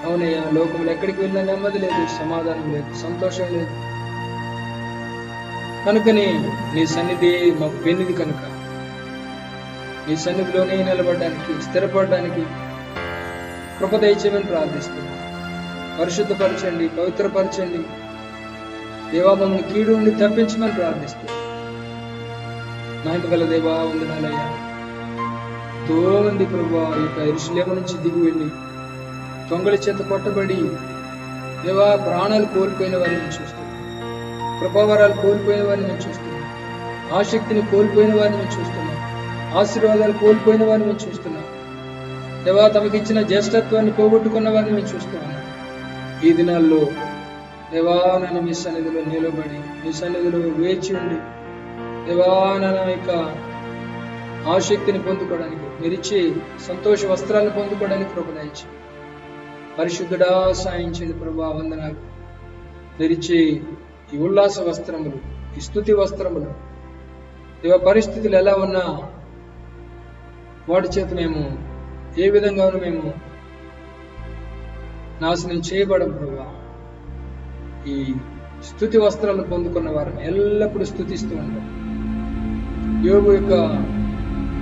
అవునయ్యా, లోకంలో ఎక్కడికి వెళ్ళినా నెమ్మది లేదు, సమాధానం లేదు, సంతోషం లేదు. కనుకని నీ సన్నిధి మాకు వెన్నిది కనుక నీ సన్నిధిలోనే నిలబడడానికి, స్థిరపడడానికి కృప దయచేయమని ప్రార్థిస్తున్నాం. పరిశుద్ధపరచండి, పవిత్రపరచండి. దేవా, మమ్మల్ని కీడు నుండి తప్పించమని ప్రార్థిస్తున్నాం. మహిమ గల దేవా, వందనాలయ్యా. ఎంతో మంది ప్రభువా ఈ యొక్క యెరూషలేము నుంచి దిగి వెళ్ళి దొంగల చేత కొట్టబడి దేవా ప్రాణాలు కోల్పోయిన వారిని చూస్తున్నాం. కృపావరాలు కోల్పోయిన వారిని మేము చూస్తున్నాం. ఆసక్తిని కోల్పోయిన వారిని మేము చూస్తున్నాం. ఆశీర్వాదాలు కోల్పోయిన వారిని మేము చూస్తున్నాం. దేవా, తమకిచ్చిన జ్యేష్ఠత్వాన్ని పోగొట్టుకున్న వారిని మేము చూస్తున్నాం. ఈ దినాల్లో దేవా, నన్ను మీ సన్నిధిలో నిలబడి, మీ సన్నిధిలో వేచి ఉండి దేవా, నన్ను యొక్క ఆసక్తిని పొందుకోవడానికి, మీరిచ్చే సంతోష వస్త్రాలను పొందుకోవడానికి కృప దయచి పరిశుద్ధుడా సాయించేది ప్రభా. వందనాలు. మీరిచ్చే ఈ ఉల్లాస వస్త్రములు, ఈ స్తుతి వస్త్రములు దేవా, పరిస్థితులు ఎలా ఉన్నా వాటి చేత మేము ఏ విధంగానూ మేము నాశనం చేయబడం ప్రభా. ఈ స్తుతి వస్త్రాలను పొందుకున్న వారిని ఎల్లప్పుడూ స్తుతిస్తూ ఉంటాం. యోబు యొక్క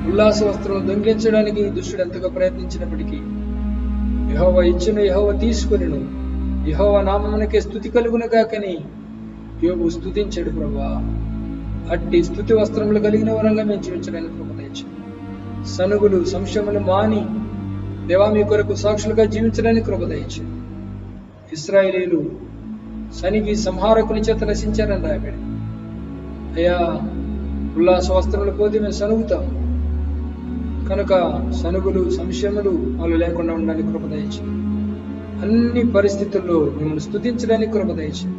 ఉల్లాస వస్త్రాలను దొంగిలించడానికి దుష్టుడు ఎంతగా ప్రయత్నించినప్పటికీ యెహోవా ఇచ్చును, యెహోవా తీసుకొనును, యెహోవా నామమునకే స్తుతి కలుగును గాకని యోబు స్తుతించాడు ప్రభా. అట్టి స్తుతి వస్త్రములు కలిగిన వరంగా మేము జీవించడానికి కృప దయచేయండి. సనుగులు సంశయములు మాని దేవా మీ కొరకు సాక్షులుగా జీవించడానికి కృప దయచేయండి. ఇశ్రాయేలీయులు సనిగి సంహారకుని చేత నశించారని రాయబడి, అయ్యా ఉల్లాస వస్త్రములు పోతే మేము సనుగుతాం కనుక సనుగులు సంశయములు వాళ్ళు లేకుండా ఉండడానికి కృప దయచేయండి. అన్ని పరిస్థితుల్లో మిమ్మల్ని స్తుతించడానికి కృప దయచేయండి.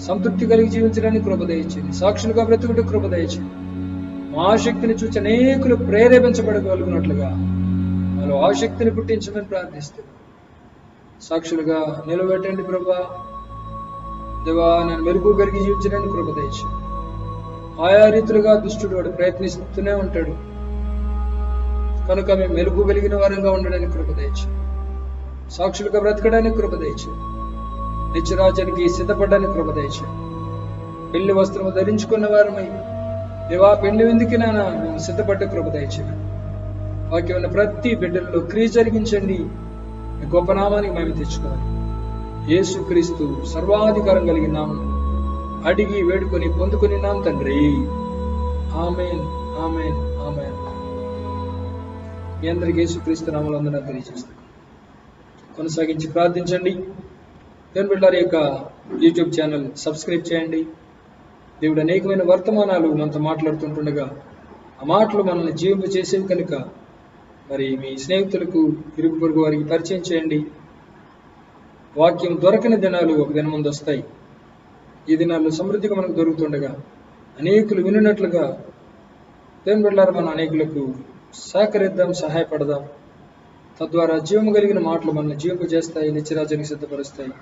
సంతృప్తి కలిగి జీవించడానికి కృప దయచేయండి. సాక్షులుగా బ్రతుకుటకు కృప దయచేయండి. మా ఆసక్తిని చూసి అనేకులు ప్రేరేపించబడగలుగునట్లుగా వాళ్ళు ఆసక్తిని పుట్టించమని ప్రార్థిస్తూ సాక్షులుగా నిలబెట్టండి ప్రభా. దేవా, నేను మెరుగు కలిగి జీవించడానికి కృప దయచేయండి. ఆయా రీతులుగా దుష్టుడు వాడు ప్రయత్నిస్తూనే ఉంటాడు కనుక మేము మెరుగు కలిగిన వారంగా ఉండడానికి కృప దయచేయండి. సాక్షులుగా బ్రతకడానికి కృప దయచేయండి. నిత్యరాజ్యానికి సిద్ధపడడానికి కృప దయచేయండి. పెళ్లి వస్త్రము ధరించుకున్న వారమై దేవా పెళ్లి విందుకి నాన్న మేము సిద్ధపడ్డ కృప దయచేయండి. వాక్యమైన ప్రతి బిడ్డల్లో క్రియ జరిగించండి. మీ గొప్ప నామానికి మేము తెచ్చుకోవాలి. యేసుక్రీస్తు సర్వాధికారం కలిగిన నామం అడిగి వేడుకొని పొందుకొని నామ తండ్రి. ఆమేన్, ఆమేన్, ఆమేన్. మీ అందరికి యేసుక్రీస్తు నామములో వందనాలు తెలియజేస్తాను. కొనసాగించి ప్రార్థించండి. దేవుని బిడ్డలారా యొక్క యూట్యూబ్ ఛానల్ సబ్స్క్రైబ్ చేయండి. దేవుడు అనేకమైన వర్తమానాలు మనతో మాట్లాడుతుంటుండగా ఆ మాటలు మనల్ని జీవింపచేసేవి కనుక మరి మీ స్నేహితులకు, ఇరుగు పొరుగు వారికి పరిచయం చేయండి. వాక్యం దొరకని దినాలు ఒక దినం ముందు వస్తాయి. ఈ దినాల్లో సమృద్ధిగా మనకు దొరుకుతుండగా అనేకులు వినున్నట్లుగా దేవుని బిడ్డలారా మనం అనేకులకు సహకరిద్దాం, సహాయపడదాం. తద్వారా జీవము కలిగిన మాటలు మనల్ని జీవింపజేస్తాయి, నిత్యరాజ్యానికి సిద్ధపరుస్తాయి.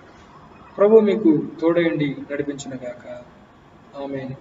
ప్రభు మీకు తోడయండి, నడిపించును గాక. ఆమేన్.